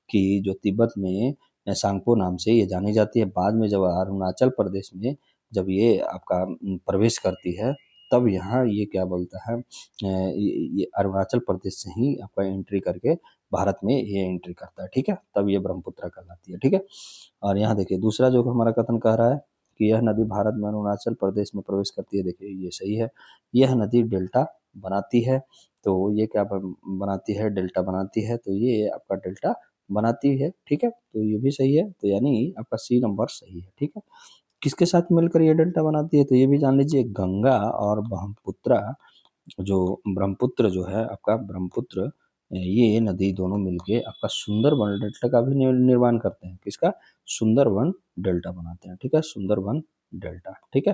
कि जो तिब्बत में सांगपो नाम से ये जानी जाती है। बाद में जब अरुणाचल प्रदेश में जब ये आपका प्रवेश करती है, तब यहाँ ये क्या बोलता है, ये अरुणाचल प्रदेश से ही आपका एंट्री करके भारत में ये एंट्री करता है, ठीक है। तब ये ब्रह्मपुत्रा कहलाती है, ठीक है। और यहाँ देखिए दूसरा जो हमारा कथन कह रहा है कि यह नदी भारत में अरुणाचल प्रदेश में प्रवेश करती है। देखिए ये सही है, यह नदी डेल्टा बनाती है। तो ये क्या बनाती है? डेल्टा बनाती है। तो ये आपका डेल्टा बनाती है, ठीक है। तो ये भी सही है, तो यानी आपका सी नंबर सही है, ठीक है। किसके साथ मिलकर ये डेल्टा बनाती है? तो ये भी जान लीजिए, गंगा और ब्रह्मपुत्रा, जो ब्रह्मपुत्र जो है आपका ब्रह्मपुत्र, ये नदी दोनों मिलके आपका सुंदरबन डेल्टा का भी निर्माण करते हैं। किसका? सुंदरबन डेल्टा बनाते हैं, ठीक है। सुंदरबन डेल्टा, ठीक है।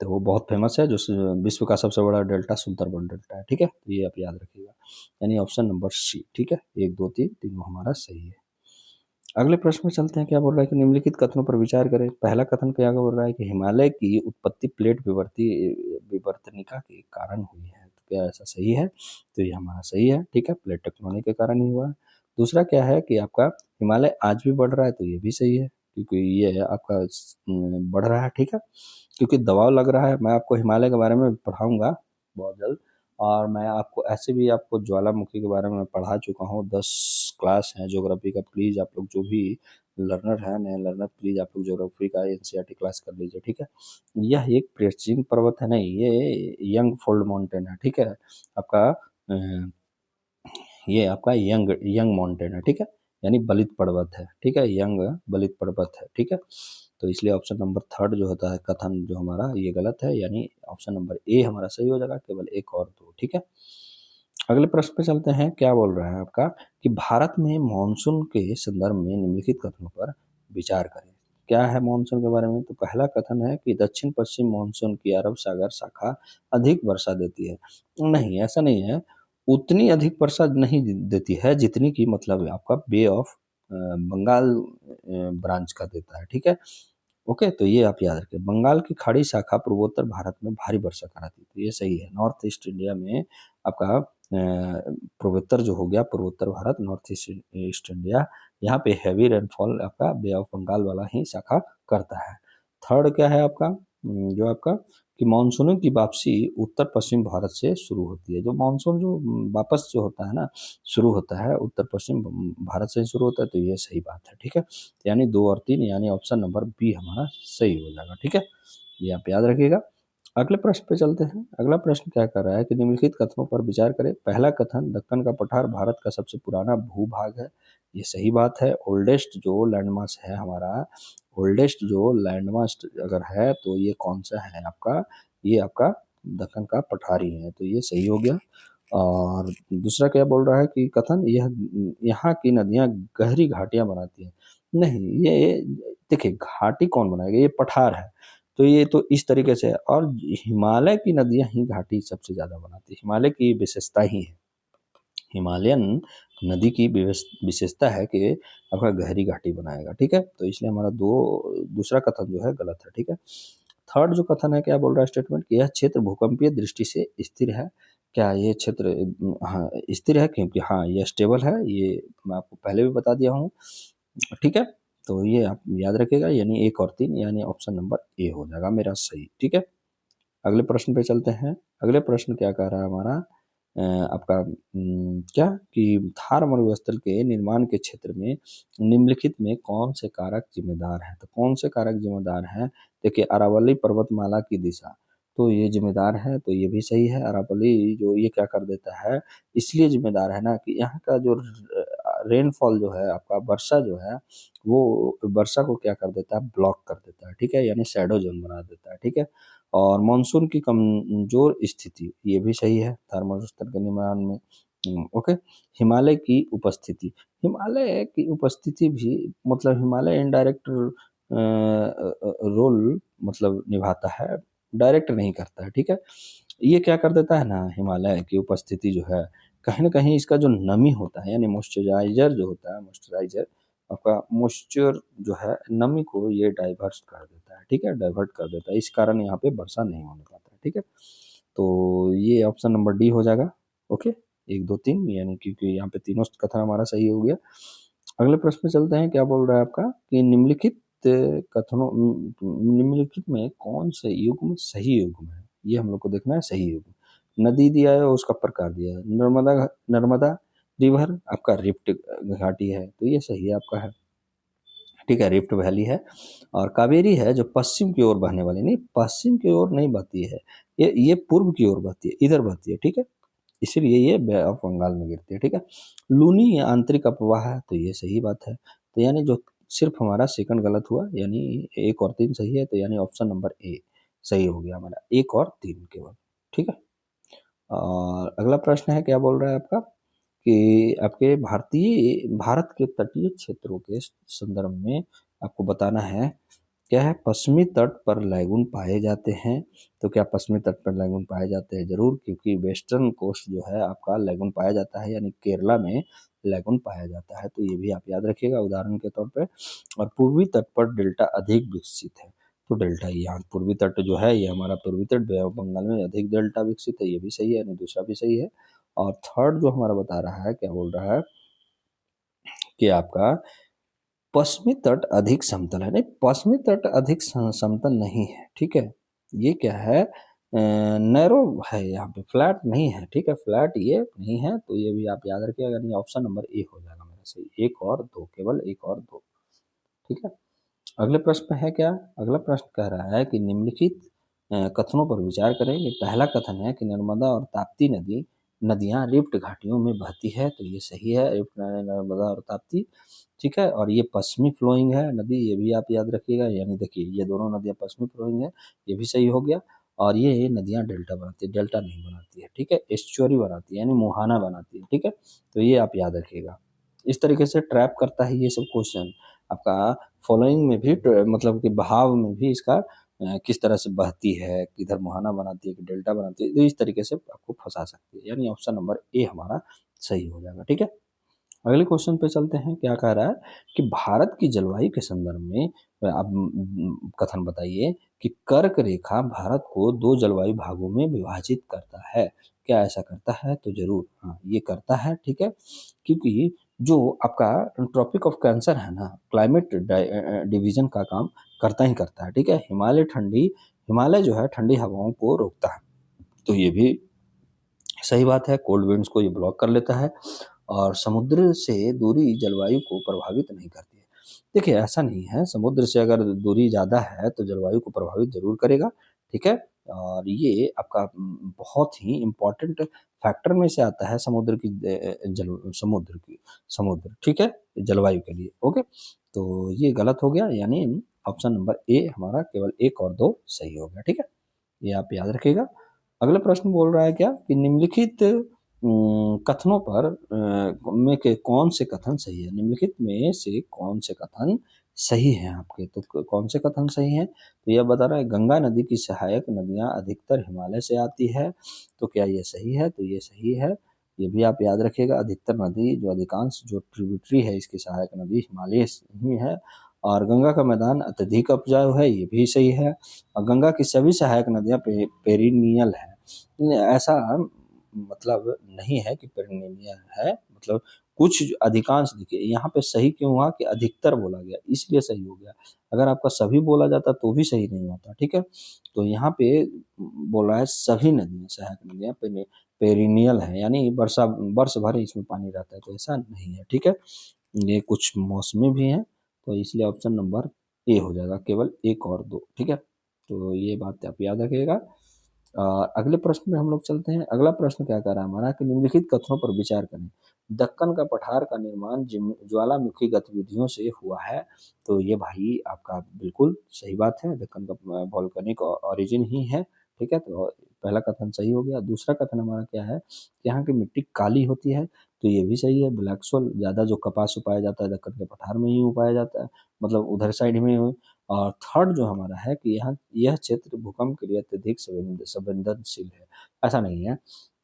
तो वो बहुत फेमस है, जो विश्व का सबसे बड़ा डेल्टा सुंदरबन डेल्टा है, ठीक है। तो ये आप याद रखिएगा, यानी ऑप्शन नंबर सी, ठीक है। एक दो तीन तीनों हमारा सही है। अगले प्रश्न में चलते हैं। क्या बोल रहा है कि निम्नलिखित कथनों पर विचार करें। पहला कथन क्या बोल रहा है कि हिमालय की उत्पत्ति प्लेट विवर्तनिका के कारण हुई है। तो क्या ऐसा सही है? तो ये हमारा सही है, ठीक है। प्लेट टेक्टोनिक के कारण ही हुआ है। दूसरा क्या है कि आपका हिमालय आज भी बढ़ रहा है। तो ये भी सही है, क्योंकि ये आपका बढ़ रहा है, ठीक है, क्योंकि दबाव लग रहा है। मैं आपको हिमालय के बारे में पढ़ाऊंगा बहुत जल्द, और मैं आपको ऐसे भी आपको ज्वालामुखी के बारे में पढ़ा चुका हूँ। 10 क्लास है ज्योग्राफी का, प्लीज़ आप लोग जो भी लर्नर है, नए लर्नर, प्लीज़ आप लोग ज्योग्राफी का एनसीईआरटी क्लास कर लीजिए, ठीक है। यह एक प्राचीन पर्वत है, नहीं, ये यंग फोल्ड माउंटेन है, ठीक है। आपका ये आपका यंग यंग माउंटेन है, ठीक है, यानी बलित पर्वत है, ठीक है। यंग बलित पर्वत है, ठीक है। तो इसलिए ऑप्शन नंबर थर्ड जो होता है कथन जो हमारा, ये गलत है, यानी ऑप्शन नंबर ए हमारा सही हो जाएगा, केवल एक और दो, ठीक है। अगले प्रश्न पे चलते हैं। क्या बोल रहा है आपका कि भारत में मानसून के संदर्भ में निम्नलिखित कथनों पर विचार करें। क्या है मानसून के बारे में? तो पहला कथन है कि दक्षिण पश्चिम मानसून की अरब सागर शाखा अधिक वर्षा देती है। नहीं, ऐसा नहीं है, उतनी अधिक वर्षा नहीं देती है जितनी की मतलब आपका बे ऑफ बंगाल ब्रांच का देता है, ठीक है। ओके, तो ये आप याद रखें। बंगाल की खाड़ी शाखा पूर्वोत्तर भारत में भारी वर्षा कराती है। तो ये सही है। नॉर्थ ईस्ट इंडिया में आपका पूर्वोत्तर जो हो गया, पूर्वोत्तर Bharat, north east east India, यहाँ पे हैवी रेनफॉल आपका बे ऑफ बंगाल वाला ही शाखा करता है। थर्ड क्या है आपका, जो आपका कि मानसूनों की वापसी उत्तर पश्चिम भारत से शुरू होती है। जो मानसून जो वापस जो होता है ना, शुरू होता है उत्तर पश्चिम भारत से शुरू होता है। तो ये सही बात है, ठीक है। यानी 2 और 3, यानी ऑप्शन नंबर बी हमारा सही हो जाएगा, ठीक है। ये आप याद रखिएगा। अगले प्रश्न पे चलते हैं। अगला प्रश्न क्या कर रहा है कि निम्नलिखित कथनों पर विचार करें। पहला कथन, दक्कन का पठार भारत का सबसे पुराना भूभाग है। ये सही बात है। ओल्डेस्ट जो लैंडमास है हमारा, ओल्डेस्ट जो लैंडमास अगर है तो ये कौन सा है आपका, ये आपका दक्कन का पठारी है। तो ये सही हो गया। और दूसरा क्या बोल रहा है कि कथन, यह यहाँ की नदियाँ गहरी घाटियाँ बनाती हैं। नहीं, ये देखिए घाटी कौन बनाएगा, ये पठार है। तो ये तो इस तरीके से है, और हिमालय की नदियाँ ही घाटी सबसे ज़्यादा बनाती है। हिमालय की विशेषता ही है, हिमालयन नदी की विशेषता है कि आपका गहरी घाटी बनाएगा, ठीक है। तो इसलिए हमारा दूसरा कथन जो है गलत है, ठीक है। थर्ड जो कथन है, क्या बोल रहा है स्टेटमेंट कि यह क्षेत्र भूकंपीय दृष्टि से स्थिर है। क्या ये क्षेत्र, हाँ स्थिर है, क्योंकि हाँ ये स्टेबल है, ये मैं आपको पहले भी बता दिया हूँ, ठीक है। तो ये आप याद रखिएगा, यानी 1 और 3, यानी ऑप्शन नंबर ए हो जाएगा मेरा सही, ठीक है। अगले प्रश्न पे चलते हैं। अगले प्रश्न क्या कह रहा है हमारा आपका क्या कि थार मरुस्थल के निर्माण के क्षेत्र में निम्नलिखित में कौन से कारक जिम्मेदार हैं? तो कौन से कारक जिम्मेदार हैं? देखिए, अरावली पर्वतमाला की दिशा, तो ये जिम्मेदार है, तो ये भी सही है। अरावली जो ये क्या कर देता है, इसलिए जिम्मेदार है ना कि यहाँ का जो रेनफॉल जो है, आपका वर्षा जो है, वो वर्षा को क्या कर देता है, ब्लॉक कर देता है, ठीक है, यानी शैडो जोन बना देता है, ठीक है। और मानसून की कमजोर स्थिति, ये भी सही है थर्मल स्तर के निर्माण में। ओके। हिमालय की उपस्थिति, हिमालय की उपस्थिति भी मतलब हिमालय इनडायरेक्ट रोल मतलब निभाता है, डायरेक्ट नहीं करता है, ठीक है। ये क्या कर देता है ना, हिमालय की उपस्थिति जो है, कहीं ना कहीं इसका जो नमी होता है, यानी मॉइस्चराइजर जो होता है, मॉइस्चराइजर आपका मॉइस्चर जो है, नमी को ये डाइवर्ट कर देता है, ठीक है, डाइवर्ट कर देता है, इस कारण यहाँ पे वर्षा नहीं होने पाता है, ठीक है। तो ये ऑप्शन नंबर डी हो जाएगा। ओके, 1 2 3, यानी क्योंकि यहाँ पे तीनों कथन हमारा सही हो गया। अगले प्रश्न में चलते हैं। क्या बोल रहा है आपका कि निम्नलिखित कथनों निम्नलिखित में कौन से युग्म सही युग्म है? ये हम लोग को देखना है, सही युग्म। नदी दिया है और उसका प्रकार दिया है। नर्मदा नर्मदा रिवर आपका रिफ्ट घाटी है, तो ये सही है आपका है, ठीक है, रिफ्ट वैली है। और कावेरी है जो पश्चिम की ओर बहने वाली, नहीं, पश्चिम की ओर नहीं बहती है, ये पूर्व की ओर बहती है, इधर बहती है, ठीक है, इसीलिए ये बे ऑफ बंगाल में गिरती है, ठीक है। लूनी या आंतरिक अपवाह है, तो ये सही बात है। तो यानी जो सिर्फ हमारा सेकंड गलत हुआ, यानी 1 और 3 सही है, तो यानी ऑप्शन नंबर ए सही हो गया हमारा, 1 और 3 केवल, ठीक है। और अगला प्रश्न है, क्या बोल रहा है आपका कि आपके भारत के तटीय क्षेत्रों के संदर्भ में आपको बताना है, क्या है, पश्चिमी तट पर लैगून पाए जाते हैं। तो क्या पश्चिमी तट पर लैगून पाए जाते हैं? जरूर, क्योंकि वेस्टर्न कोस्ट जो है आपका लैगून पाया जाता है, यानी केरला में लैगून पाया जाता है, तो ये भी आप याद रखिएगा उदाहरण के तौर पे। और पूर्वी तट पर डेल्टा अधिक विकसित है, तो डेल्टा यहाँ पूर्वी तट जो है, ये हमारा पूर्वी तट बे ऑफ बंगाल में अधिक डेल्टा विकसित है, ये भी सही है, यानी दूसरा भी सही है। और थर्ड जो हमारा बता रहा है, क्या बोल रहा है कि आपका पश्चिमी तट अधिक समतल है, नहीं, पश्चिमी तट अधिक समतल नहीं है, ठीक है। ये क्या है, नैरो है, यहाँ पे फ्लैट नहीं है, ठीक है, फ्लैट ये नहीं है, तो ये भी आप याद रखिएगा, यानी ऑप्शन नंबर ए हो जाएगा मेरा सही। 1 और 2, केवल 1 और 2, ठीक है। अगले प्रश्न में है क्या, अगला प्रश्न कह रहा है कि निम्नलिखित कथनों पर विचार करें। ये पहला कथन है कि नर्मदा और ताप्ती नदियां रिफ्ट घाटियों में बहती है, तो ये सही है, रिफ्ट नर्मदा और ताप्ती, ठीक है। और ये पश्चिमी फ्लोइंग है नदी, ये भी आप याद रखिएगा, यानी देखिए ये दोनों नदियां पश्चिमी फ्लोइंग है, ये भी सही हो गया। और ये नदियां डेल्टा बनाती है, डेल्टा नहीं बनाती है, ठीक है, एस्चुअरी बनाती है, यानी मुहाना बनाती है, ठीक है। तो ये आप याद रखिएगा। इस तरीके से ट्रैप करता है ये सब क्वेश्चन आपका, फॉलोइंग में भी मतलब कि बहाव में भी इसका किस तरह से बहती है, किधर मुहाना बनाती है कि डेल्टा बनाती है, तो इस तरीके से आपको फंसा सकती है, यानी ऑप्शन नंबर ए हमारा सही हो जाएगा, ठीक है। अगले क्वेश्चन पे चलते हैं। क्या कह रहा है कि भारत की जलवायु के संदर्भ में आप कथन बताइए कि कर्क रेखा भारत को 2 जलवायु भागों में विभाजित करता है। क्या ऐसा करता है? तो जरूर हाँ, ये करता है, ठीक है, क्योंकि जो आपका ट्रॉपिक ऑफ कैंसर है ना, क्लाइमेट डिवीजन का काम करता ही करता है, ठीक है। हिमालय जो है ठंडी हवाओं को रोकता है, तो ये भी सही बात है, कोल्ड विंड्स को ये ब्लॉक कर लेता है। और समुद्र से दूरी जलवायु को प्रभावित नहीं करती है। देखिए, ऐसा नहीं है, समुद्र से अगर दूरी ज़्यादा है तो जलवायु को प्रभावित ज़रूर करेगा, ठीक है। और ये आपका बहुत ही इम्पोर्टेंट फैक्टर में से आता है, समुद्र, ठीक है, जलवायु के लिए। ओके, तो ये गलत हो गया, यानी ऑप्शन नंबर ए हमारा केवल 1 और 2 सही हो गया, ठीक है, ये आप याद रखिएगा। अगला प्रश्न बोल रहा है क्या कि निम्नलिखित कथनों पर में के कौन से कथन सही है? निम्नलिखित में से कौन से कथन सही हैं आपके? तो कौन से कथन सही हैं? तो यह बता रहा है, गंगा नदी की सहायक नदियां अधिकतर हिमालय से आती है, तो क्या ये सही है? तो ये सही है, ये भी आप याद रखिएगा। अधिकतर नदी जो अधिकांश जो ट्रिब्यूटरी है इसकी सहायक नदी हिमालय से ही है। और गंगा का मैदान अत्यधिक उपजाऊ है, ये भी सही है। और गंगा की सभी सहायक नदियां पेरिनियल है, ऐसा मतलब नहीं है कि पेरिनियल है, मतलब कुछ अधिकांश। देखिए यहाँ पे सही क्यों हुआ कि अधिकतर बोला गया, इसलिए सही हो गया। अगर आपका सभी बोला जाता तो भी सही नहीं होता, ठीक है। तो यहाँ पे बोल रहा है सभी नदियां, सहायक नदियां पेरिनियल है, यानी वर्ष भर इसमें पानी रहता है, तो ऐसा नहीं है, ठीक है। ये कुछ मौसमी भी हैं, तो इसलिए ऑप्शन नंबर ए हो जाएगा, केवल एक और दो, ठीक है। तो ये बात आप याद रखिएगा। अगले प्रश्न में हम लोग चलते हैं। अगला प्रश्न क्या कर रहा है हमारा कि निम्नलिखित कथनों पर विचार करें। दक्कन का पठार का निर्माण ज्वालामुखी गतिविधियों से हुआ है। तो ये भाई आपका बिल्कुल सही बात है, दक्कन का वॉल्केनिक ओरिजिन ही है, ठीक है। तो पहला कथन सही हो गया। दूसरा कथन हमारा क्या है कि यहाँ की मिट्टी काली होती है, तो ये भी सही है। ब्लैक सोल ज़्यादा जो कपास उगाया जाता है दक्कन के पठार में ही उगाया जाता है, मतलब उधर साइड में ही। और थर्ड जो हमारा है कि यहाँ यह क्षेत्र भूकंप के लिए अत्यधिक संवेदनशील है। ऐसा नहीं है,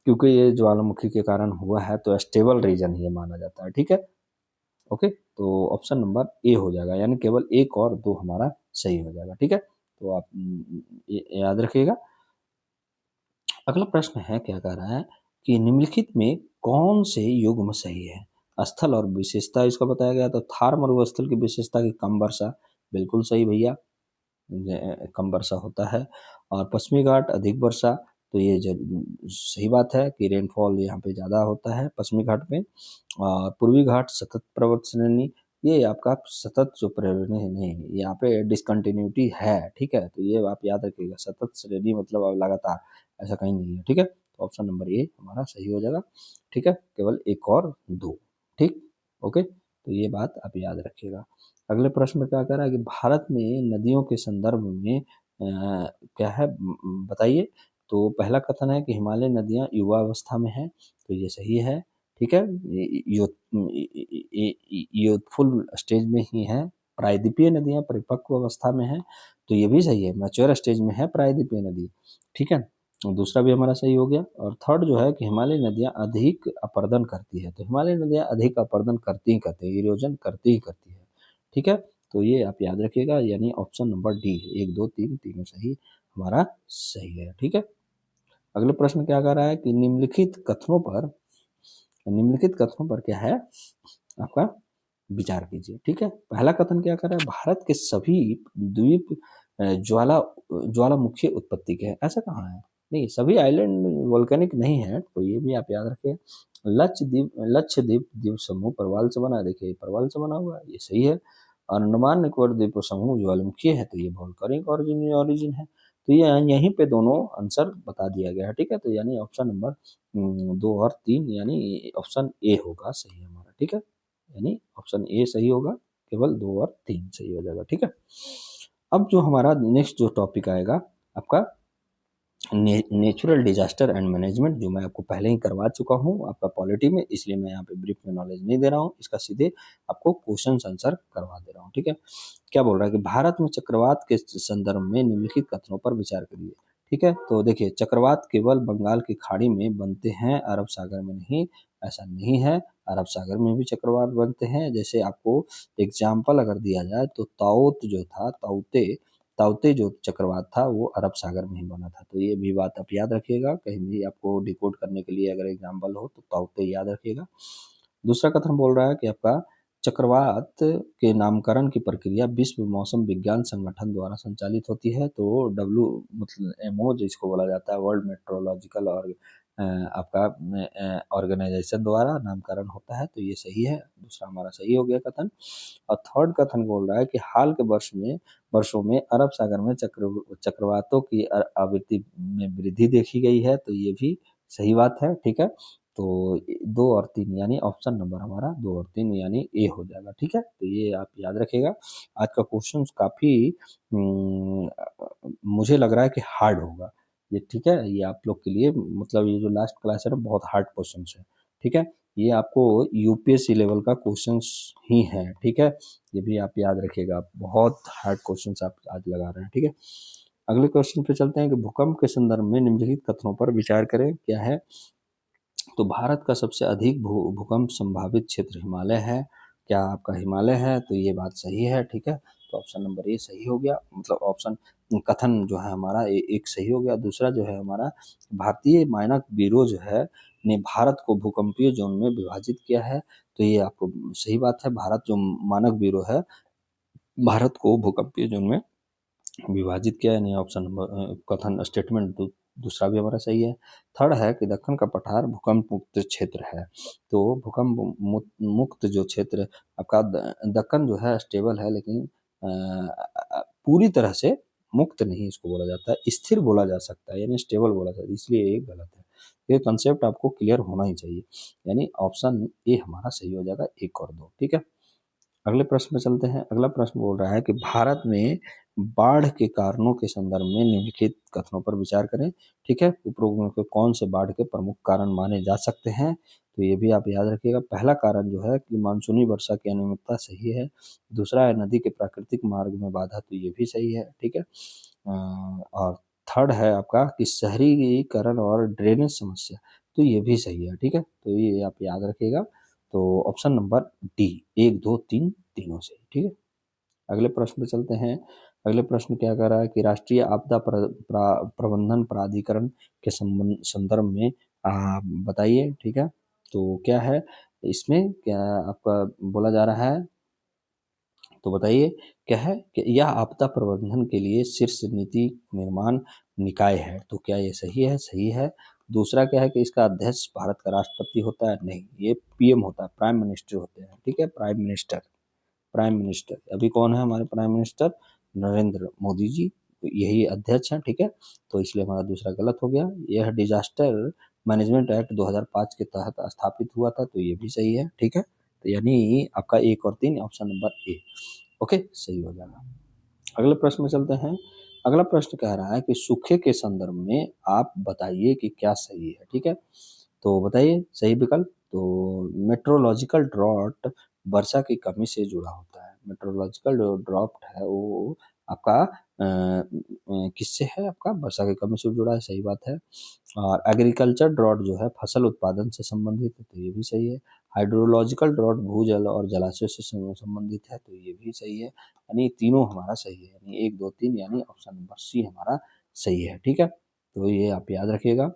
क्योंकि ये ज्वालामुखी के कारण हुआ है तो स्टेबल रीजन ही माना जाता है, ठीक है। ओके, तो ऑप्शन नंबर ए हो जाएगा, यानी केवल एक और दो हमारा सही हो जाएगा, ठीक है। तो आप याद रखिएगा। अगला प्रश्न है क्या कह रहा है कि निम्नलिखित में कौन से युग्म सही है। स्थल और विशेषता इसका बताया गया, तो थार मरुस्थल की विशेषता की कम वर्षा, बिल्कुल सही भैया, कम वर्षा होता है। और पश्चिमी घाट अधिक वर्षा, तो ये सही बात है कि रेनफॉल यहाँ पे ज़्यादा होता है पश्चिमी घाट में। और पूर्वी घाट सतत पर्वत श्रेणी, ये आपका सतत जो श्रेणी है, नहीं यहाँ पे डिसकंटिन्यूटी है, ठीक है। तो ये आप याद रखिएगा, सतत श्रेणी मतलब अब लगातार, ऐसा कहीं नहीं है, ठीक है। तो ऑप्शन नंबर ए हमारा सही हो जाएगा, ठीक है। केवल एक और दो, ठीक, ओके। तो ये बात आप याद रखिएगा। अगले प्रश्न में क्या कह रहा है कि भारत में नदियों के संदर्भ में क्या है बताइए। तो पहला कथन है कि हिमालय नदियां युवा अवस्था में है, तो ये सही है, ठीक है। यूथफुल स्टेज में ही है। प्रायद्वीपीय नदियां परिपक्व अवस्था में है, तो ये भी सही है, मैच्योर स्टेज में है प्रायद्वीपीय नदी, ठीक है। दूसरा भी हमारा सही हो गया। और थर्ड जो है कि हिमालय नदियां अधिक अपरदन करती है, तो हिमालय नदियां अधिक अपरदन करती ही करती है, इरोजन करती ही करती है, ठीक है। तो ये आप याद रखिएगा, यानी ऑप्शन नंबर डी है, एक दो तीन तीनों सही हमारा सही है, ठीक है। अगले प्रश्न क्या कह रहा है कि निम्नलिखित कथनों पर क्या है आपका विचार कीजिए, ठीक है। पहला कथन क्या कर रहा है, भारत के सभी द्वीप ज्वालामुखी उत्पत्ति के हैं, ऐसा कहाँ है। नहीं, सभी आइलैंड वोल्केनिक नहीं है, तो ये भी आप याद रखें। लक्षद्वीप द्वीप समूह परवाल से बना है, देखिए परवाल से बना हुआ है, ये सही है। और अंडमान निकोबार द्वीप समूह ज्वालामुखी है, तो ये वोल्केनिक ओरिजिन है। तो ये यहीं पे दोनों आंसर बता दिया गया है, ठीक है। तो यानी ऑप्शन नंबर 2 और 3, यानी ऑप्शन ए होगा सही हमारा, ठीक है। यानी ऑप्शन ए सही होगा, केवल 2 और 3 सही हो जाएगा, ठीक है। अब जो हमारा नेक्स्ट जो टॉपिक आएगा आपका नेचुरल डिजास्टर एंड मैनेजमेंट, जो मैं आपको पहले ही करवा चुका हूँ आपका पॉलिटी में, इसलिए मैं यहाँ पे ब्रीफ में नॉलेज नहीं दे रहा हूँ, इसका सीधे आपको क्वेश्चन आंसर करवा दे रहा हूँ, ठीक है। क्या बोल रहा है कि भारत में चक्रवात के संदर्भ में निम्नलिखित कथनों पर विचार करिए, ठीक है। तो देखिए, चक्रवात केवल बंगाल की खाड़ी में बनते हैं, अरब सागर में नहीं, ऐसा नहीं है। अरब सागर में भी चक्रवात बनते हैं। जैसे आपको एग्जाम्पल अगर दिया जाए तो ताउत जो था, ताउते जो चक्रवात था वो अरब सागर में ही बना था, तो ये भी बात आप याद रखिएगा, कहीं भी आपको डिकोड करने के लिए अगर एग्जाम्पल हो तो ताउते याद रखिएगा। दूसरा कथन बोल रहा है कि आपका चक्रवात के नामकरण की प्रक्रिया विश्व मौसम विज्ञान संगठन द्वारा संचालित होती है, तो डब्ल्यू मतलब एमओ जिसको बोला जाता है, वर्ल्ड मेट्रोलॉजिकल और आपका ऑर्गेनाइजेशन द्वारा नामकरण होता है, तो ये सही है, दूसरा हमारा सही हो गया कथन। और थर्ड कथन बोल रहा है कि हाल के वर्षों में अरब सागर में चक्रवातों की आवृत्ति में वृद्धि देखी गई है, तो ये भी सही बात है, ठीक है। तो 2 और 3 यानी ऑप्शन नंबर हमारा 2 और 3 यानी ए हो जाएगा, ठीक है। तो ये आप याद रखिएगा। आज का क्वेश्चन काफ़ी मुझे लग रहा है कि हार्ड होगा ये, ठीक है। ये आप लोग के लिए मतलब ये जो लास्ट क्लास है ना, बहुत हार्ड क्वेश्चन है, ठीक है। ये आपको यूपीएससी लेवल का क्वेश्चंस ही है, ठीक है। ये भी आप याद रखिएगा, बहुत हार्ड क्वेश्चंस आप आज लगा रहे हैं, ठीक है। अगले क्वेश्चन पे चलते हैं कि भूकंप के संदर्भ में निम्नलिखित कथनों पर विचार करें, क्या है। तो भारत का सबसे अधिक भूकंप संभावित क्षेत्र हिमालय है, क्या आपका हिमालय है, तो ये बात सही है, ठीक है। तो ऑप्शन नंबर ए सही हो गया, मतलब ऑप्शन कथन जो है हमारा एक सही हो गया। दूसरा जो है हमारा भारतीय मानक ब्यूरो जो है ने भारत को भूकंपीय जोन में विभाजित किया है, तो ये आपको सही बात है। भारत जो मानक ब्यूरो है भारत को भूकंपीय जोन में विभाजित किया, यानी ऑप्शन नंबर कथन स्टेटमेंट दूसरा भी हमारा सही है। थर्ड है कि दक्कन का पठार भूकंप मुक्त क्षेत्र है। तो भूकंप मुक्त जो क्षेत्र आपका दक्कन जो है स्टेबल है, लेकिन पूरी तरह से मुक्त नहीं इसको बोला जाता है, स्थिर बोला जा सकता है, यानी स्टेबल बोला जाता है, इसलिए ये गलत है। ये कंसेप्ट आपको क्लियर होना ही चाहिए, यानी ऑप्शन ए हमारा सही हो जाएगा, 1 और 2। ठीक है, अगले प्रश्न में चलते हैं। अगला प्रश्न बोल रहा है कि भारत में बाढ़ के कारणों के संदर्भ में निम्नलिखित कथनों पर विचार करें। ठीक है, उपरोक्त के कौन से बाढ़ के प्रमुख कारण माने जा सकते हैं, तो ये भी आप याद रखिएगा। पहला कारण जो है कि मानसूनी वर्षा की अनियमितता, सही है। दूसरा है नदी के प्राकृतिक मार्ग में बाधा, तो ये भी सही है। ठीक है, और थर्ड है आपका कि शहरीकरण और ड्रेनेज समस्या, तो ये भी सही है। ठीक है, तो ये आप याद रखिएगा। तो ऑप्शन नंबर डी, 1 2 3 तीनों से। ठीक है, अगले प्रश्न पे चलते हैं। अगले प्रश्न क्या कह रहा है कि राष्ट्रीय आपदा प्रबंधन प्राधिकरण के संदर्भ में बताइए। ठीक है, तो क्या है इसमें, क्या आपका बोला जा रहा है, तो बताइए क्या है कि यह आपदा प्रबंधन के लिए शीर्ष नीति निर्माण निकाय है, तो क्या ये सही है? सही है। दूसरा क्या है कि इसका अध्यक्ष भारत का राष्ट्रपति होता है? नहीं, ये पीएम होता है, प्राइम मिनिस्टर होते हैं। ठीक है, प्राइम मिनिस्टर, प्राइम मिनिस्टर अभी कौन है हमारे प्राइम मिनिस्टर? नरेंद्र मोदी जी, तो यही अध्यक्ष हैं। ठीक है, तो इसलिए हमारा दूसरा गलत हो गया। यह डिजास्टर मैनेजमेंट एक्ट 2005 के तहत स्थापित हुआ था, तो ये भी सही है। ठीक है, तो यानी आपका 1 और 3 ऑप्शन नंबर ए, ओके, सही हो जाएगा। अगले प्रश्न में चलते हैं। अगला प्रश्न कह रहा है कि सूखे के संदर्भ में आप बताइए कि क्या सही है। ठीक है, तो बताइए सही विकल्प। तो मेट्रोलॉजिकल ड्रॉट वर्षा की कमी से जुड़ा होता है। मेट्रोलॉजिकल जो ड्रॉट है वो आपका किससे है? आपका वर्षा की कमी से जुड़ा है, सही बात है। और एग्रीकल्चर ड्रॉट जो है फसल उत्पादन से संबंधित है, तो ये भी सही है। हाइड्रोलॉजिकल ड्रॉट भूजल और जलाशय से संबंधित है, तो ये भी सही है। यानी तीनों हमारा सही है, यानी 1 2 3, यानी ऑप्शन नंबर सी हमारा सही है। ठीक है, तो ये आप याद रखिएगा।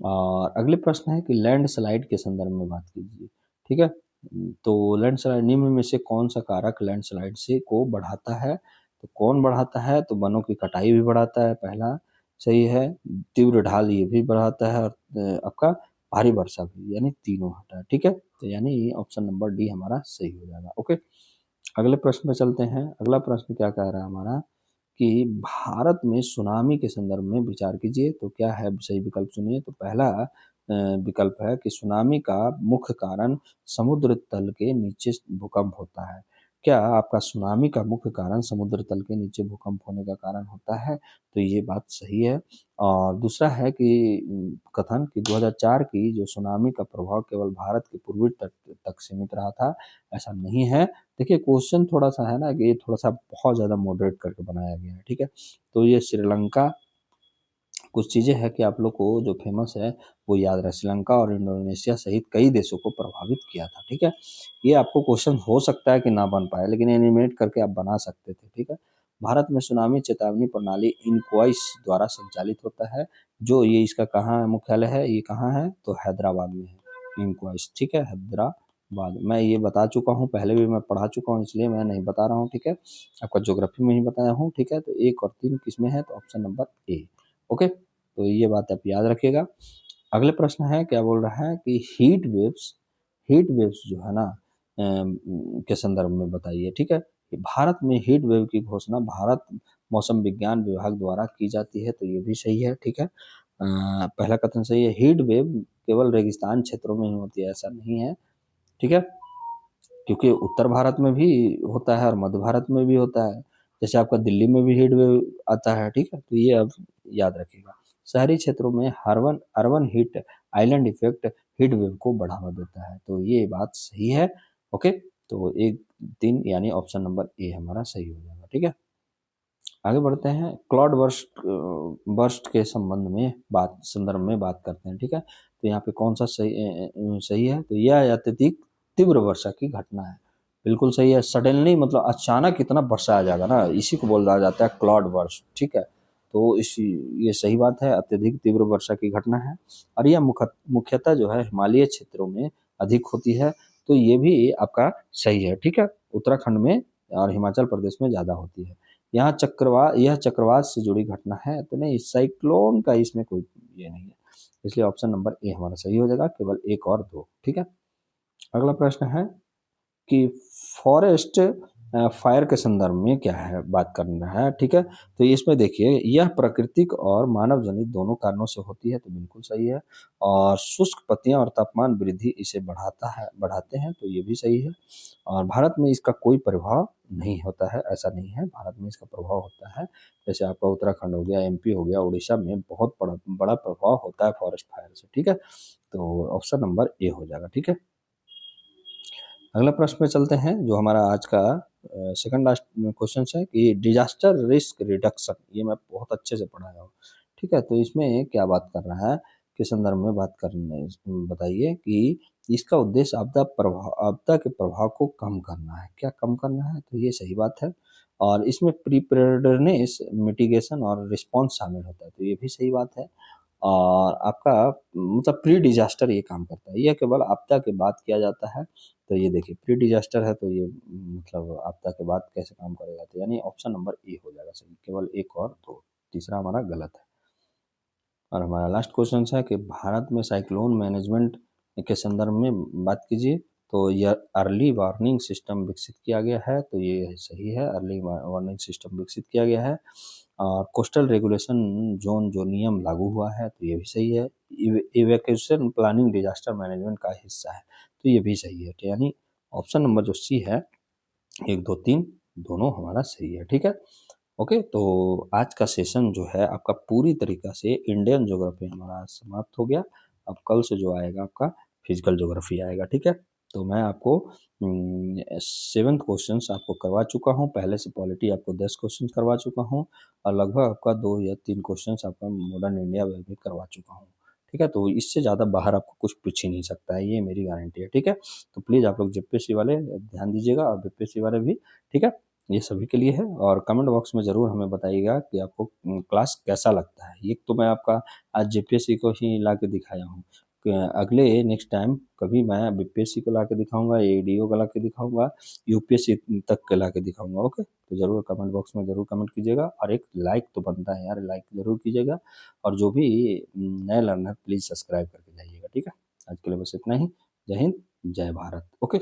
और अगले प्रश्न है कि लैंडस्लाइड के संदर्भ में बात कीजिए। ठीक है, तो लैंडस्लाइड निम्न में से कौन सा कारक लैंडस्लाइड से को बढ़ाता है? तो कौन बढ़ाता है? तो वनों की कटाई भी बढ़ाता है, पहला सही है। तीव्र ढाल ये भी बढ़ाता है, और आपका भारी वर्षा भी, यानी तीनों हटा है। ठीक है, तो यानी ऑप्शन नंबर डी हमारा सही हो जाएगा। ओके, अगले प्रश्न पे चलते हैं। अगला प्रश्न क्या कह रहा है हमारा कि भारत में सुनामी के संदर्भ में विचार कीजिए, तो क्या है सही विकल्प? सुनिए, तो पहला विकल्प है कि सुनामी का मुख्य कारण समुद्र तल के नीचे भूकंप होता है। क्या आपका सुनामी का मुख्य कारण समुद्र तल के नीचे भूकंप होने का कारण होता है? तो ये बात सही है। और दूसरा है कि कथन कि 2004 की जो सुनामी का प्रभाव केवल भारत के पूर्वी तट तक सीमित रहा था, ऐसा नहीं है। देखिए क्वेश्चन थोड़ा-सा है ना कि ये थोड़ा-सा बहुत ज़्यादा मॉडरेट करके बनाया गया है। ठीक है, तो ये श्रीलंका, कुछ चीज़ें हैं कि आप लोग को जो फेमस है वो याद रहे। श्रीलंका और इंडोनेशिया सहित कई देशों को प्रभावित किया था। ठीक है, ये आपको क्वेश्चन हो सकता है कि ना बन पाए, लेकिन एनिमेट करके आप बना सकते थे। ठीक है, भारत में सुनामी चेतावनी प्रणाली इनक्वाइस द्वारा संचालित होता है। जो ये इसका कहाँ मुख्यालय है? ये कहाँ है? तो हैदराबाद में है इनक्वाइस। ठीक है, हैदराबाद। मैं ये बता चुका हूँ, पहले भी मैं पढ़ा चुका हूँ, इसलिए मैं नहीं बता रहा हूँ। ठीक है, आपका ज्योग्राफी में ही बताया हूँ। ठीक है, तो 1 और 3 किसमें है? तो ऑप्शन नंबर ए। ओके, तो ये बात आप याद रखिएगा। अगले प्रश्न है, क्या बोल रहा है कि हीट वेव्स जो है ना के संदर्भ में बताइए। ठीक है, कि भारत में हीट वेव की घोषणा भारत मौसम विज्ञान विभाग द्वारा की जाती है, तो ये भी सही है। ठीक है, पहला कथन सही है। हीट वेव केवल रेगिस्तान क्षेत्रों में ही होती है, ऐसा नहीं है। ठीक है, क्योंकि उत्तर भारत में भी होता है और मध्य भारत में भी होता है। जैसे आपका दिल्ली में भी हीट वेव आता है। ठीक है, तो ये अब याद रखिएगा। शहरी क्षेत्रों में urban urban heat island effect heat wave को बढ़ावा देता है, तो ये बात सही है। ओके, तो 1 3 यानी ऑप्शन नंबर ए हमारा सही हो जाएगा। ठीक है, आगे बढ़ते हैं। क्लाउड बर्स्ट बर्स्ट के संदर्भ में बात करते हैं। ठीक है, तो यहाँ पे कौन सा सही है? तो यह अत्यधिक तीव्र वर्षा की घटना है, बिल्कुल सही है। सडनली मतलब अचानक इतना वर्षा आ जाएगा ना, इसी को बोला जाता है क्लाउड बर्स्ट। ठीक है, तो ये सही बात है, अत्यधिक तीव्र वर्षा की घटना है। और यह मुख्यतः जो है हिमालय क्षेत्रों में अधिक होती है, तो ये भी आपका सही है। ठीक है, उत्तराखंड में और हिमाचल प्रदेश में ज़्यादा होती है। यह चक्रवात से जुड़ी घटना है, तो नहीं, साइक्लोन का इसमें कोई ये नहीं है, इसलिए ऑप्शन नंबर ए हमारा सही हो जाएगा, केवल 1 और 2। ठीक है। अगला प्रश्न है कि फॉरेस्ट फायर के संदर्भ में क्या है बात करना है। ठीक है, तो इसमें देखिए, यह प्राकृतिक और मानव जनित दोनों कारणों से होती है, तो बिल्कुल सही है। और शुष्क पत्तियां और तापमान वृद्धि इसे बढ़ाते हैं, तो ये भी सही है। और भारत में इसका कोई प्रभाव नहीं होता है, ऐसा नहीं है, भारत में इसका प्रभाव होता है। जैसे आपका उत्तराखंड हो गया, एमपी हो गया, उड़ीसा में बहुत बड़ा बड़ा प्रभाव होता है फॉरेस्ट फायर से। ठीक है, तो ऑप्शन नंबर ए हो जाएगा। ठीक है, अगला प्रश्न पे चलते हैं, जो हमारा आज का सेकंड लास्ट क्वेश्चन है कि डिजास्टर रिस्क रिडक्शन, ये मैं बहुत अच्छे से पढ़ाया हूँ। ठीक है, तो इसमें क्या बात कर रहा है, के संदर्भ में बात करने बताइए कि इसका उद्देश्य आपदा के प्रभाव को कम करना है। क्या कम करना है, तो ये सही बात है। और इसमें प्रिपेयर्डनेस, मिटिगेशन और रिस्पॉन्स शामिल होता है, तो ये भी सही बात है। और आपका मतलब प्री डिजास्टर ये काम करता है, यह केवल आपदा के बाद किया जाता है। तो ये देखिए, प्री डिजास्टर है, तो ये मतलब आपदा के बाद कैसे काम करेगा, तो यानी ऑप्शन नंबर ए हो जाएगा सही, केवल 1 और 2, तीसरा हमारा गलत है। और हमारा लास्ट क्वेश्चन है कि भारत में साइक्लोन मैनेजमेंट के संदर्भ में बात कीजिए, तो यह अर्ली वार्निंग सिस्टम विकसित किया गया है, तो ये सही है, अर्ली वार्निंग सिस्टम विकसित किया गया है। और कोस्टल रेगुलेशन जोन जो नियम लागू हुआ है, तो ये भी सही है। इवैक्यूएशन प्लानिंग डिजास्टर मैनेजमेंट का हिस्सा है, तो ये भी सही है। तो यानी ऑप्शन नंबर जो सी है, 1 2 3 दोनों हमारा सही है। ठीक है, ओके, तो आज का सेशन जो है आपका पूरी तरीका से इंडियन ज्योग्राफी हमारा समाप्त हो गया। अब कल से जो आएगा आपका फिजिकल ज्योग्राफी आएगा। ठीक है, तो मैं आपको 7th क्वेश्चन आपको करवा चुका हूँ, पहले से पॉलिटी आपको 10 क्वेश्चन करवा चुका हूँ, और लगभग आपका 2 या 3 क्वेश्चन आपका मॉडर्न इंडिया में भी करवा चुका हूँ। ठीक है, तो इससे ज़्यादा बाहर आपको कुछ पूछ ही नहीं सकता है, ये मेरी गारंटी है। ठीक है, तो प्लीज़ आप लोग जेपीएससी वाले ध्यान दीजिएगा, और बीपीएससी वाले भी। ठीक है, ये सभी के लिए है। और कमेंट बॉक्स में ज़रूर हमें बताइएगा कि आपको क्लास कैसा लगता है। ये तो मैं आपका आज जेपीएससी को ही ला के दिखाया हूँ, अगले नेक्स्ट टाइम कभी मैं बीपीएससी को ला के दिखाऊंगा, एडीओ को ला के दिखाऊंगा, यूपीएससी तक के ला के दिखाऊंगा। ओके, तो ज़रूर कमेंट बॉक्स में ज़रूर कमेंट कीजिएगा, और एक लाइक तो बनता है यार, लाइक ज़रूर कीजिएगा। और जो भी नए लर्नर प्लीज़ सब्सक्राइब करके जाइएगा। ठीक है, आज के लिए बस इतना ही। जय हिंद, जय भारत। ओके।